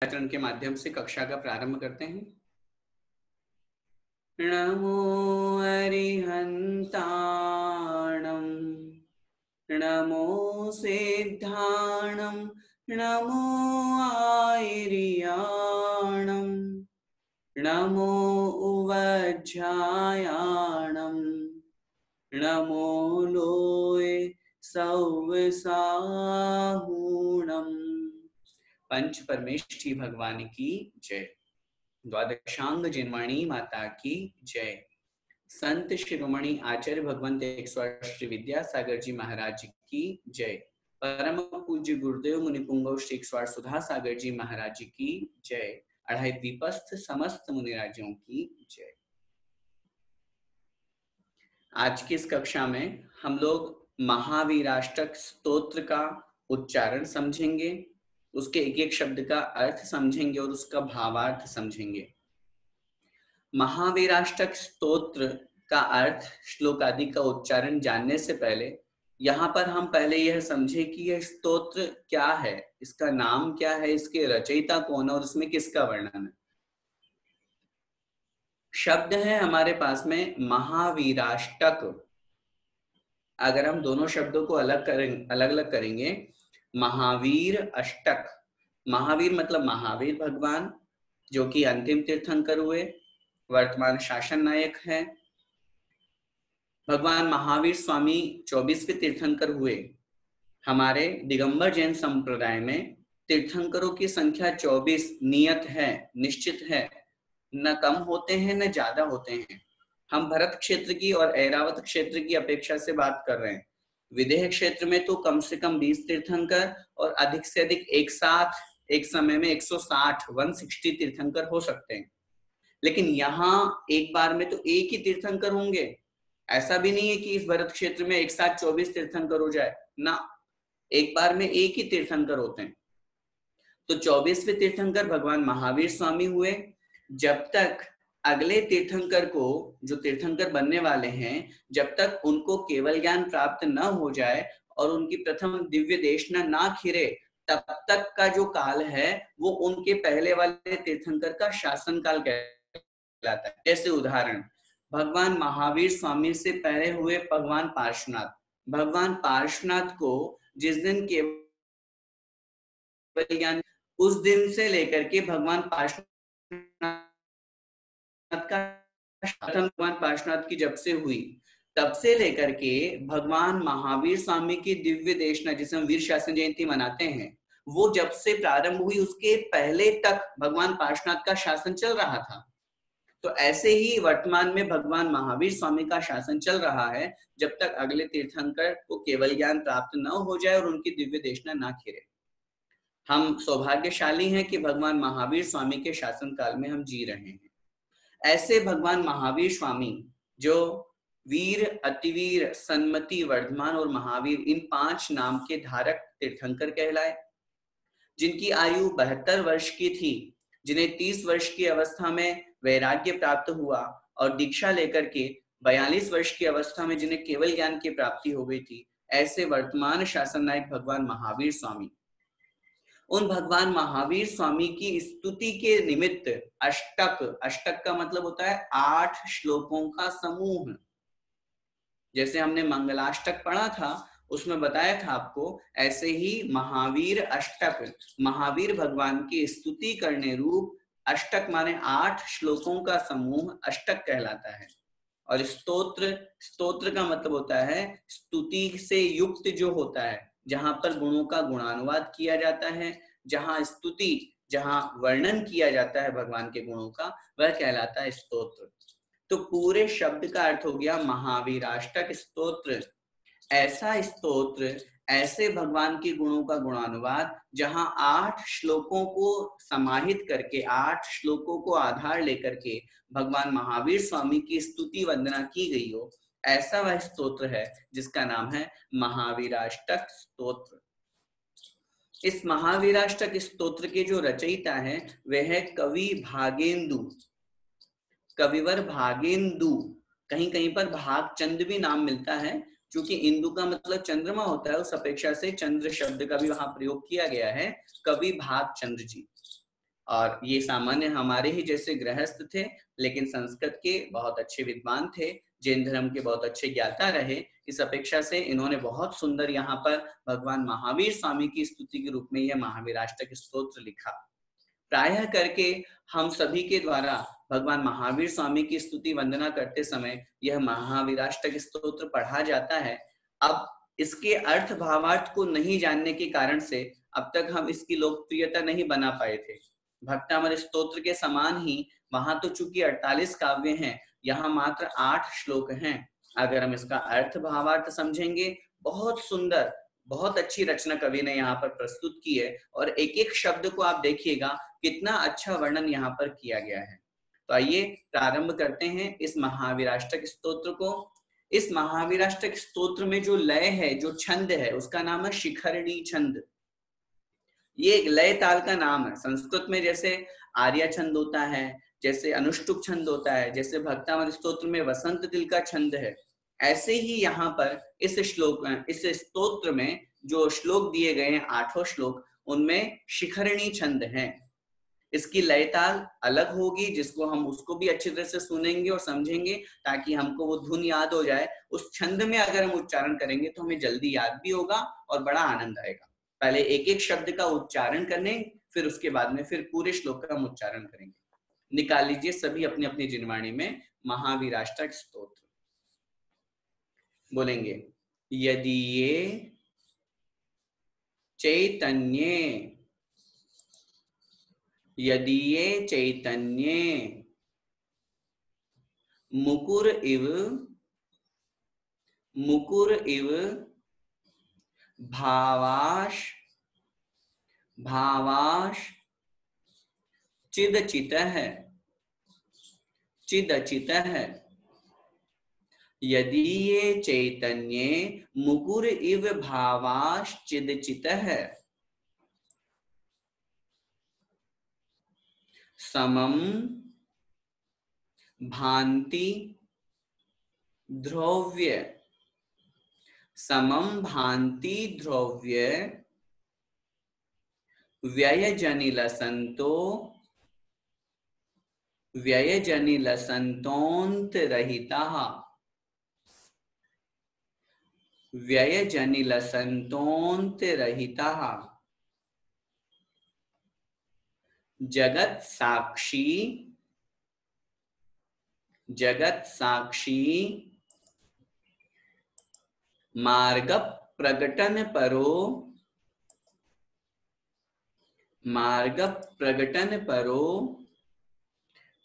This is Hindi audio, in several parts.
आचरण के माध्यम से कक्षा का प्रारंभ करते हैं। नमो अरिहंताणं, नमो सिद्धाणं, नमो आयर्याणं, नमो उवज्झायाणं, नमो लोय सौवसाहूणम्। पंच परमेष्ठी भगवान की जय। द्वादशांग जिनवाणी माता की जय। संत शिरोमणि आचार्य भगवंत 108 श्री विद्यासागर जी महाराज की जय। परम पूज्य गुरुदेव मुनिपुंगव श्री 108 सुधा सागर जी महाराज की जय। अढ़ाई द्वीपस्थ समस्त मुनिराजों की जय। आज की इस कक्षा में हम लोग महावीराष्टक स्तोत्र का उच्चारण समझेंगे, उसके एक एक शब्द का अर्थ समझेंगे और उसका भावार्थ समझेंगे। महावीराष्टक स्तोत्र का अर्थ, श्लोक आदि का उच्चारण जानने से पहले यहाँ पर हम पहले यह समझे कि यह स्तोत्र क्या है, इसका नाम क्या है, इसके रचयिता कौन है और इसमें किसका वर्णन है। शब्द है हमारे पास में महावीराष्टक। अगर हम दोनों शब्दों को अलग अलग करेंगे, महावीर अष्टक। महावीर मतलब महावीर भगवान, जो कि अंतिम तीर्थंकर हुए, वर्तमान शासन नायक है। भगवान महावीर स्वामी 24वें तीर्थंकर हुए। हमारे दिगंबर जैन संप्रदाय में तीर्थंकरों की संख्या 24 नियत है, निश्चित है, न कम होते हैं न ज्यादा होते हैं। हम भरत क्षेत्र की और ऐरावत क्षेत्र की अपेक्षा से बात कर रहे हैं। विदेह क्षेत्र में तो कम से कम 20 तीर्थंकर और अधिक से अधिक एक साथ एक समय में 160 तीर्थंकर हो सकते हैं। लेकिन यहाँ एक बार में तो एक ही तीर्थंकर होंगे। ऐसा भी नहीं है कि इस भरत क्षेत्र में एक साथ 24 तीर्थंकर हो जाए ना, एक बार में एक ही तीर्थंकर होते हैं। तो 24वें तीर्थंकर भगवान महावीर स्वामी हुए। जब तक अगले तीर्थंकर को, जो तीर्थंकर बनने वाले हैं, जब तक उनको केवल ज्ञान प्राप्त न हो जाए और उनकी प्रथम दिव्य देशना ना खिरे, तब तक का जो काल है वो उनके पहले वाले तीर्थंकर का शासन काल कहलाता है। जैसे उदाहरण, भगवान महावीर स्वामी से पहले हुए भगवान पार्श्वनाथ। भगवान पार्श्वनाथ को जिस दिन केवल ज्ञान, उस दिन से लेकर के भगवान पार्श्वनाथ का भगवान पार्श्वनाथ की जब से हुई, तब से लेकर के भगवान महावीर स्वामी की दिव्य देशना, जिसे हम वीर शासन जयंती मनाते हैं, वो जब से प्रारंभ हुई उसके पहले तक भगवान पार्श्वनाथ का शासन चल रहा था। तो ऐसे ही वर्तमान में भगवान महावीर स्वामी का शासन चल रहा है, जब तक अगले तीर्थंकर को केवल ज्ञान प्राप्त न हो जाए और उनकी दिव्य देशना ना खिरे। हम सौभाग्यशाली हैं कि भगवान महावीर स्वामी के शासन काल में हम जी रहे हैं। ऐसे भगवान महावीर स्वामी, जो वीर, अतिवीर, सन्मति, वर्धमान और महावीर, इन 5 नाम के धारक तीर्थंकर कहलाए, जिनकी आयु 72 वर्ष की थी, जिन्हें 30 वर्ष की अवस्था में वैराग्य प्राप्त हुआ और दीक्षा लेकर के 42 वर्ष की अवस्था में जिन्हें केवल ज्ञान की प्राप्ति हो गई थी, ऐसे वर्तमान शासन नायक भगवान महावीर स्वामी, उन भगवान महावीर स्वामी की स्तुति के निमित्त अष्टक, अष्टक का मतलब होता है 8 श्लोकों का समूह। जैसे हमने मंगलाष्टक पढ़ा था, उसमें बताया था आपको, ऐसे ही महावीर अष्टक, महावीर भगवान की स्तुति करने रूप अष्टक माने 8 श्लोकों का समूह अष्टक कहलाता है। और स्तोत्र, स्तोत्र का मतलब होता है स्तुति से युक्त जो होता है, जहां पर गुणों का गुणानुवाद किया जाता है, जहां स्तुति, जहां वर्णन किया जाता है भगवान के गुणों का, वह कहलाता है स्तोत्र। तो पूरे शब्द का अर्थ हो गया महावीराष्टक स्तोत्र। ऐसा स्तोत्र, ऐसे भगवान के गुणों का गुणानुवाद, जहां 8 श्लोकों को समाहित करके, 8 श्लोकों को आधार लेकर के भगवान महावीर स्वामी की स्तुति वंदना की गई हो, ऐसा वह स्तोत्र है जिसका नाम है महावीराष्टक स्तोत्र। इस महावीराष्टक स्तोत्र के जो रचयिता है वे है कवि भागेंदु, कविवर भागेंदु। कहीं कहीं पर भागचंद भी नाम मिलता है, क्योंकि इंदु का मतलब चंद्रमा होता है, उस अपेक्षा से चंद्र शब्द का भी वहां प्रयोग किया गया है। कवि भागचंद्र जी, और ये सामान्य हमारे ही जैसे गृहस्थ थे, लेकिन संस्कृत के बहुत अच्छे विद्वान थे, जैन धर्म के बहुत अच्छे ज्ञाता रहे। इस अपेक्षा से इन्होंने बहुत सुंदर यहाँ पर भगवान महावीर स्वामी की स्तुति के रूप में यह महावीराष्टक स्तोत्र लिखा। प्रायः करके हम सभी के द्वारा भगवान महावीर स्वामी की स्तुति वंदना करते समय यह महावीराष्टक स्तोत्र पढ़ा जाता है। अब इसके अर्थ भावार्थ को नहीं जानने के कारण से अब तक हम इसकी लोकप्रियता नहीं बना पाए थे। भक्तामृत स्तोत्र के समान ही वहां तो चूंकि 48 काव्य हैं, यहाँ मात्र 8 श्लोक हैं। अगर हम इसका अर्थ भावार्थ समझेंगे, बहुत सुंदर, बहुत अच्छी रचना कवि ने यहाँ पर प्रस्तुत की है, और एक एक शब्द को आप देखिएगा कितना अच्छा वर्णन यहाँ पर किया गया है। तो आइए प्रारंभ करते हैं इस महावीराष्टक स्तोत्र को। इस महावीराष्टक स्तोत्र में जो लय है, जो छंद है, उसका नाम है शिखरणी छंद। ये एक लय ताल का नाम है। संस्कृत में जैसे आर्या छंद होता है, जैसे अनुष्टुप छंद होता है, जैसे भक्तामृत स्तोत्र में वसंत तिल का छंद है, ऐसे ही यहाँ पर इस स्तोत्र में जो श्लोक दिए गए हैं, 8 श्लोक, उनमें शिखरणी छंद है। इसकी लय ताल अलग होगी, जिसको हम उसको भी अच्छी तरह से सुनेंगे और समझेंगे, ताकि हमको वो धुन याद हो जाए। उस छंद में अगर हम उच्चारण करेंगे तो हमें जल्दी याद भी होगा और बड़ा आनंद आएगा। पहले एक एक शब्द का उच्चारण करने, फिर उसके बाद में फिर पूरे श्लोक का हम उच्चारण करेंगे। निकाल लीजिए सभी अपनी अपनी जिनवाणी में महावीराष्टक स्तोत्र। बोलेंगे, यदि ये चैतन्ये, यदि ये चैतन्ये मुकुर इव भावाश चिदचितः यदि ये चैतन्ये मुकुर इव भावाश चिदचितः समम भान्ति ध्रुव्य, समम भान्ति ध्रुव्य व्ययजनिलसन्तोऽन्तरहितः, व्ययजनिलसन्तोऽन्तरहितः जगत साक्षी मार्ग प्रकटन परो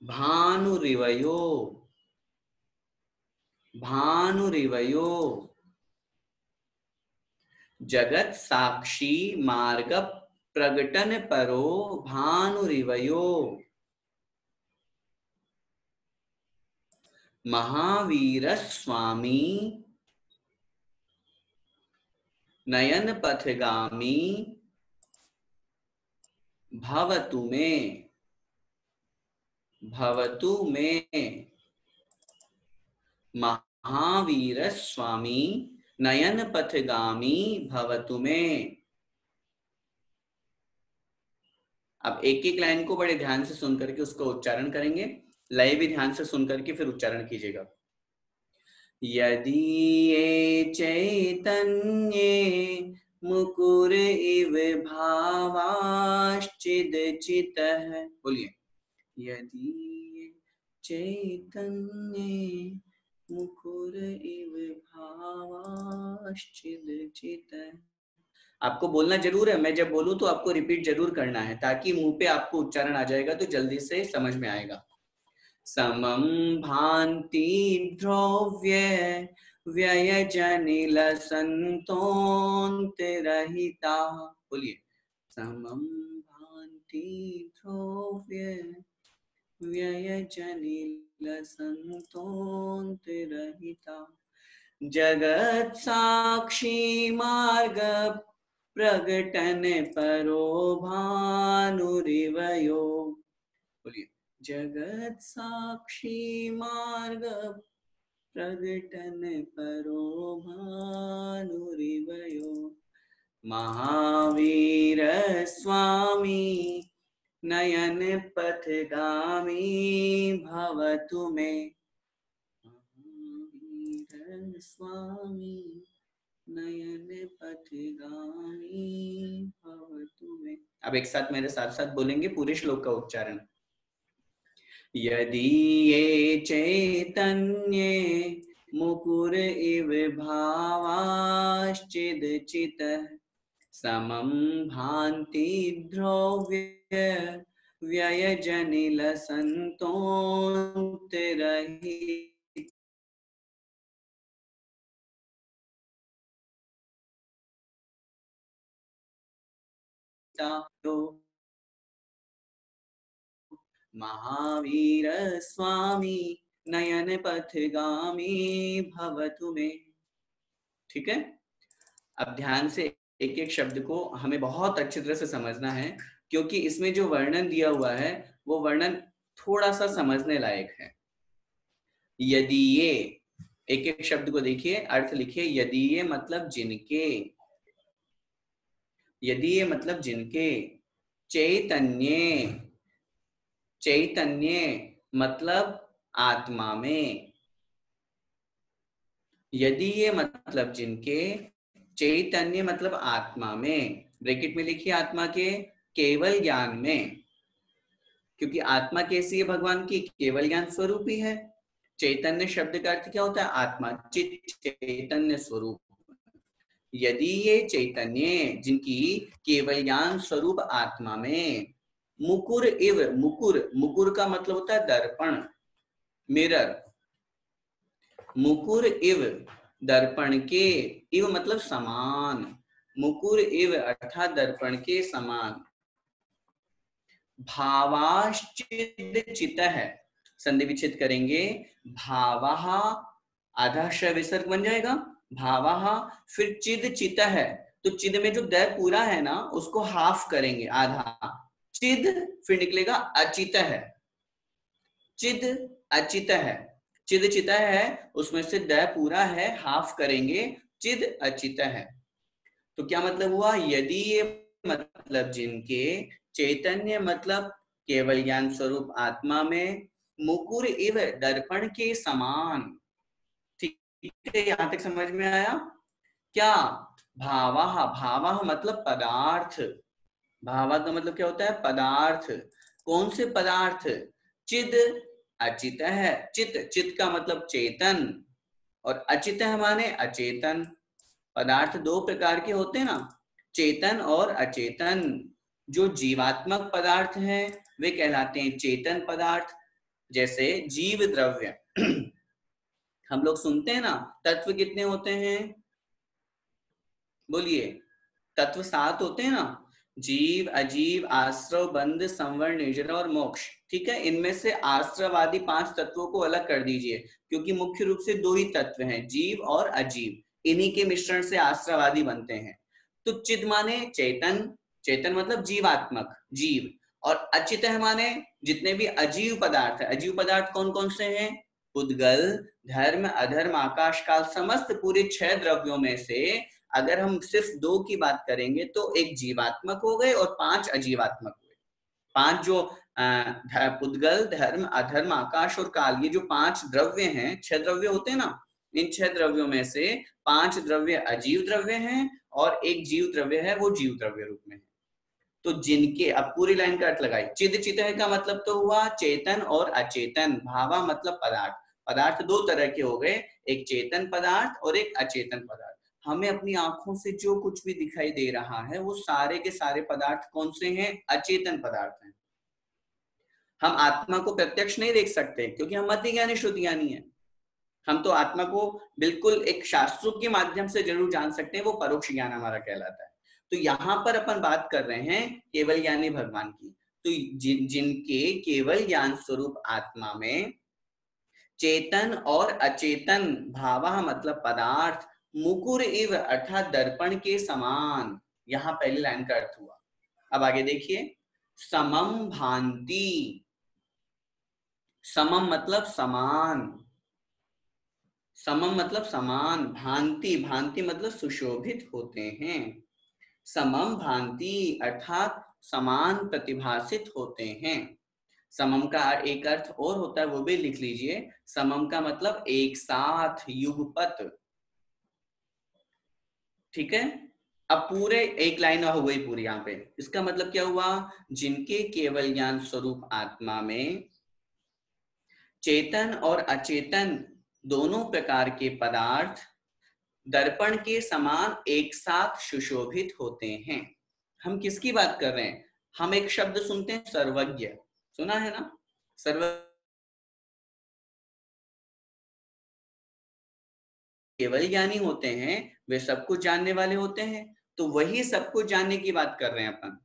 भानुरिवयो जगत साक्षी मार्ग प्रकटन परो भानुरिवयो महावीर स्वामी नयन पथगामी भवतु मे महावीर स्वामी नयन पथगामी भवतु मे। अब एक एक लाइन को बड़े ध्यान से सुन करके उसका उच्चारण करेंगे, लय भी ध्यान से सुन करके फिर उच्चारण कीजिएगा। यदि ये चैतन्ये मुकुर इव भावाश्चिदचितः, बोलिए, यदि ये चैतन्ये मुकुर इव भावाश्चिदचितः। आपको बोलना जरूर है, मैं जब बोलूं तो आपको रिपीट जरूर करना है, ताकि मुंह पे आपको उच्चारण आ जाएगा तो जल्दी से समझ में आएगा। समम भान्ति ध्रुव्य व्ययजनिलसन्तोऽन्तरहिता, बोलिए, समम भान्ति ध्रुव्य व्ययजनिलसन्तोऽन्तरहिता जगत साक्षी मार्ग प्रकटन परो भानुरिवयो, बोलिए, जगत साक्षी मार्ग प्रकटन परो भानुरिवयो महावीर स्वामी नयन पथगामी भवतु मे महावीर स्वामी नयन पथगामी भवतु मे। अब एक साथ मेरे साथ साथ बोलेंगे पूरे श्लोक का उच्चारण। यदि ये चैतन्ये मुकुर इव भावाश्चिदचितः समं भान्ति ध्रुव्य व्ययजनिलसन्तोऽतिरहितं महावीर स्वामी नयन पथगामी भवतु मे। ठीक है, अब ध्यान से एक एक शब्द को हमें बहुत अच्छी तरह से समझना है, क्योंकि इसमें जो वर्णन दिया हुआ है वो वर्णन थोड़ा सा समझने लायक है। यदि ये, एक एक शब्द को देखिए, अर्थ लिखिए। यदि ये मतलब जिनके, यदि ये मतलब जिनके। चैतन्य, चैतन्य मतलब आत्मा में। यदि ये मतलब जिनके, चैतन्य मतलब आत्मा में। ब्रैकेट में लिखिए आत्मा के केवल ज्ञान में, क्योंकि आत्मा कैसी है भगवान की? केवल ज्ञान स्वरूप ही है। चैतन्य शब्द का अर्थ क्या होता है? आत्मा, चित चैतन्य स्वरूप। यदि ये चैतन्य जिनकी केवल ज्ञान स्वरूप आत्मा में, मुकुर इव, मुकुर, मुकुर का मतलब होता है दर्पण, मिरर। मुकुर इव दर्पण के, इव मतलब समान, मुकुर इव अर्थात दर्पण के समान। भावाश्चिद चितः, संधि विच्छेद करेंगे। भावः आधा श विसर्ग बन जाएगा, भावः। फिर चिद चितः, तो चिद में जो द पूरा है ना उसको हाफ करेंगे, आधा। चिद, फिर निकलेगा अचितः, चिद अचितः। चिद चितः है, उसमें से द पूरा है, हाफ करेंगे, चिद अचितः। तो क्या मतलब हुआ? यदि ये मतलब जिनके, चैतन्य मतलब केवल ज्ञान स्वरूप आत्मा में, मुकुर इव दर्पण के समान। ठीक है, यहां तक समझ में आया क्या? भावाह, भावाह मतलब पदार्थ। भावा का मतलब क्या होता है? पदार्थ। कौन से पदार्थ? चिद अचित है, चित, चित का मतलब चेतन, और अचित माने अचेतन। पदार्थ दो प्रकार के होते हैं ना, चेतन और अचेतन। जो जीवात्मक पदार्थ हैं वे कहलाते हैं चेतन पदार्थ, जैसे जीव द्रव्य। हम लोग सुनते हैं ना, तत्व कितने होते हैं? बोलिए। तत्व 7 होते हैं ना, जीव, अजीव, आश्रव, बंध, संवरण, निर्जरा और मोक्ष। ठीक है, इनमें से आश्रवादी 5 तत्वों को अलग कर दीजिए, क्योंकि मुख्य रूप से 2 ही तत्व हैं, जीव और अजीव। इन्हीं के मिश्रण से आश्रवादी बनते हैं। तो चिद माने चेतन, चेतन मतलब जीवात्मक, जीव। और अचित माने जितने भी अजीव पदार्थ है। अजीव पदार्थ कौन कौन से हैं? उद्गल, धर्म, अधर्म, आकाश काल, समस्त पूरे 6 द्रव्यों में से अगर हम सिर्फ 2 की बात करेंगे तो एक जीवात्मक हो गए और 5 अजीवात्मक हुए। 5 जो पुद्गल, धर्म, अधर्म, आकाश और काल, ये जो 5 द्रव्य हैं, 6 द्रव्य होते हैं ना, इन 6 द्रव्यों में से 5 द्रव्य अजीव द्रव्य हैं और एक जीव द्रव्य है, वो जीव द्रव्य रूप में है। तो जिनके, अब पूरी लाइन का अर्थ लगाए। चिद चितः का मतलब तो हुआ चेतन और अचेतन। भावा मतलब पदार्थ। पदार्थ 2 तरह के हो गए, एक चेतन पदार्थ और एक अचेतन पदार्थ। हमें अपनी आंखों से जो कुछ भी दिखाई दे रहा है वो सारे के सारे पदार्थ कौन से हैं? अचेतन पदार्थ हैं। हम आत्मा को प्रत्यक्ष नहीं देख सकते, क्योंकि हम मध्य ज्ञानी शुद्ध ज्ञानी है। हम तो आत्मा को बिल्कुल एक शास्त्रों के माध्यम से जरूर जान सकते हैं, वो परोक्ष ज्ञान हमारा कहलाता है। तो यहाँ पर अपन बात कर रहे हैं केवल ज्ञानी भगवान की। तो जिनके केवल ज्ञान स्वरूप आत्मा में चेतन और अचेतन, भावा मतलब पदार्थ, मुकुर इव अर्थात दर्पण के समान। यहां पहली लाइन का अर्थ हुआ। अब आगे देखिए, समम भांति। समम मतलब समान, समम मतलब समान, भांति, भांति मतलब सुशोभित होते हैं। समम भांति अर्थात समान प्रतिभासित होते हैं। समम का एक अर्थ और होता है, वो भी लिख लीजिए। समम का मतलब एक साथ, युगपत। ठीक है, अब पूरे एक लाइन हो गई पूरी यहाँ पे। इसका मतलब क्या हुआ? जिनके केवल ज्ञान स्वरूप आत्मा में चेतन और अचेतन दोनों प्रकार के पदार्थ दर्पण के समान एक साथ सुशोभित होते हैं। हम किसकी बात कर रहे हैं? हम एक शब्द सुनते हैं, सर्वज्ञ। सुना है ना? सर्व केवल ज्ञानी होते हैं, वे सब कुछ जानने वाले होते हैं। तो वही सब कुछ जानने की बात कर रहे हैं अपन।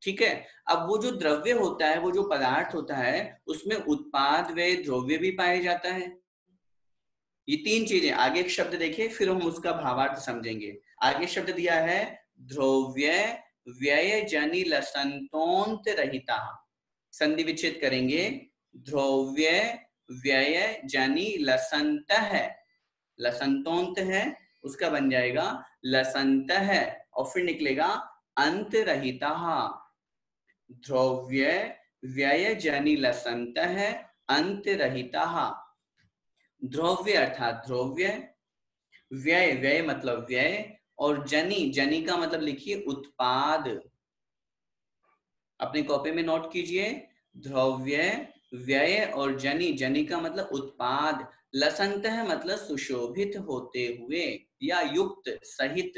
ठीक है, अब वो जो द्रव्य होता है, वो जो पदार्थ होता है, उसमें उत्पाद व द्रव्य भी पाया जाता है। ये तीन चीजें। आगे एक शब्द देखिए, फिर हम उसका भावार्थ समझेंगे। आगे शब्द दिया है द्रव्य व्यय जनि लसंतोंत रहिता। संधि विच्छेद करेंगे, द्रव्य व्यय जनि लसंत है, लसंतोंत है, उसका बन जाएगा लसंत है, और फिर निकलेगा अंत रहिता। द्रव्य व्यय जनि लसंत है, अंत रहिता। द्रव्य अर्थात द्रव्य, व्यय व्यय मतलब व्यय, और जनि जनि का मतलब लिखिए उत्पाद। अपनी कॉपी में नोट कीजिए, द्रव्य व्यय और जनि, जनि का मतलब उत्पाद, लसंत है मतलब सुशोभित होते हुए या युक्त सहित।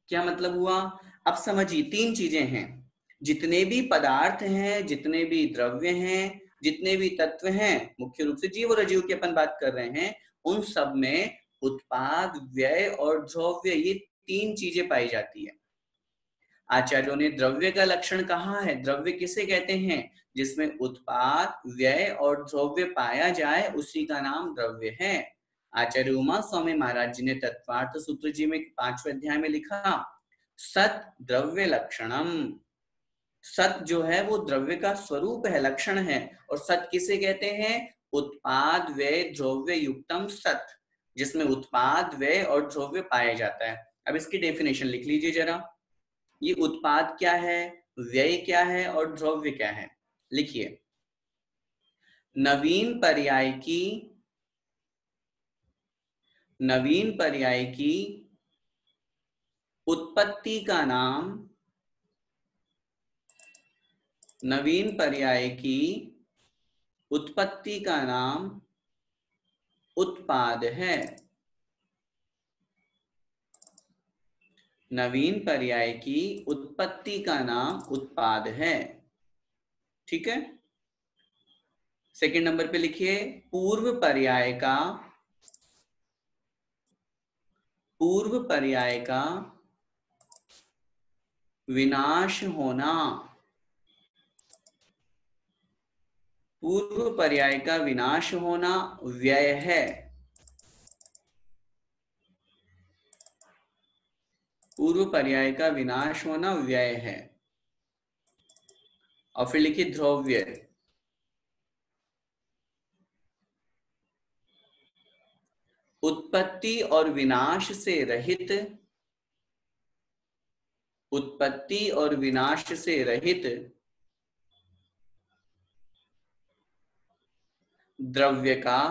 क्या मतलब हुआ? अब समझिए, तीन चीजें हैं। जितने भी पदार्थ हैं, जितने भी द्रव्य हैं, जितने भी तत्व हैं, मुख्य रूप से जीव और अजीव की अपन बात कर रहे हैं, उन सब में उत्पाद, व्यय और द्रव्य, ये तीन चीजें पाई जाती है। आचार्यों ने द्रव्य का लक्षण कहा है। द्रव्य किसे कहते हैं? जिसमें उत्पाद, व्यय और द्रव्य पाया जाए, उसी का नाम द्रव्य है। आचार्य उमा स्वामी महाराज जी ने तत्वार्थ सूत्र जी में 5वें अध्याय में लिखा, सत द्रव्य लक्षणम। सत जो है वो द्रव्य का स्वरूप है, लक्षण है। और सत किसे कहते हैं? उत्पाद व्यय द्रव्य युक्तम सत, जिसमें उत्पाद, व्यय और द्रव्य पाया जाता है। अब इसकी डेफिनेशन लिख लीजिए जरा। ये उत्पाद क्या है, व्यय क्या है और द्रव्य क्या है? लिखिए, नवीन पर्याय की, नवीन पर्याय की उत्पत्ति का नाम, नवीन पर्याय की उत्पत्ति का नाम उत्पाद है। नवीन पर्याय की उत्पत्ति का नाम उत्पाद है। ठीक है, सेकंड नंबर पे लिखिए, पूर्व पर्याय का, पूर्व पर्याय का विनाश होना, पूर्व पर्याय का विनाश होना व्यय है। पूर्व पर्याय का विनाश होना व्यय है। और फिर लिखिए द्रव्य, उत्पत्ति और विनाश से रहित, उत्पत्ति और विनाश से रहित द्रव्य का,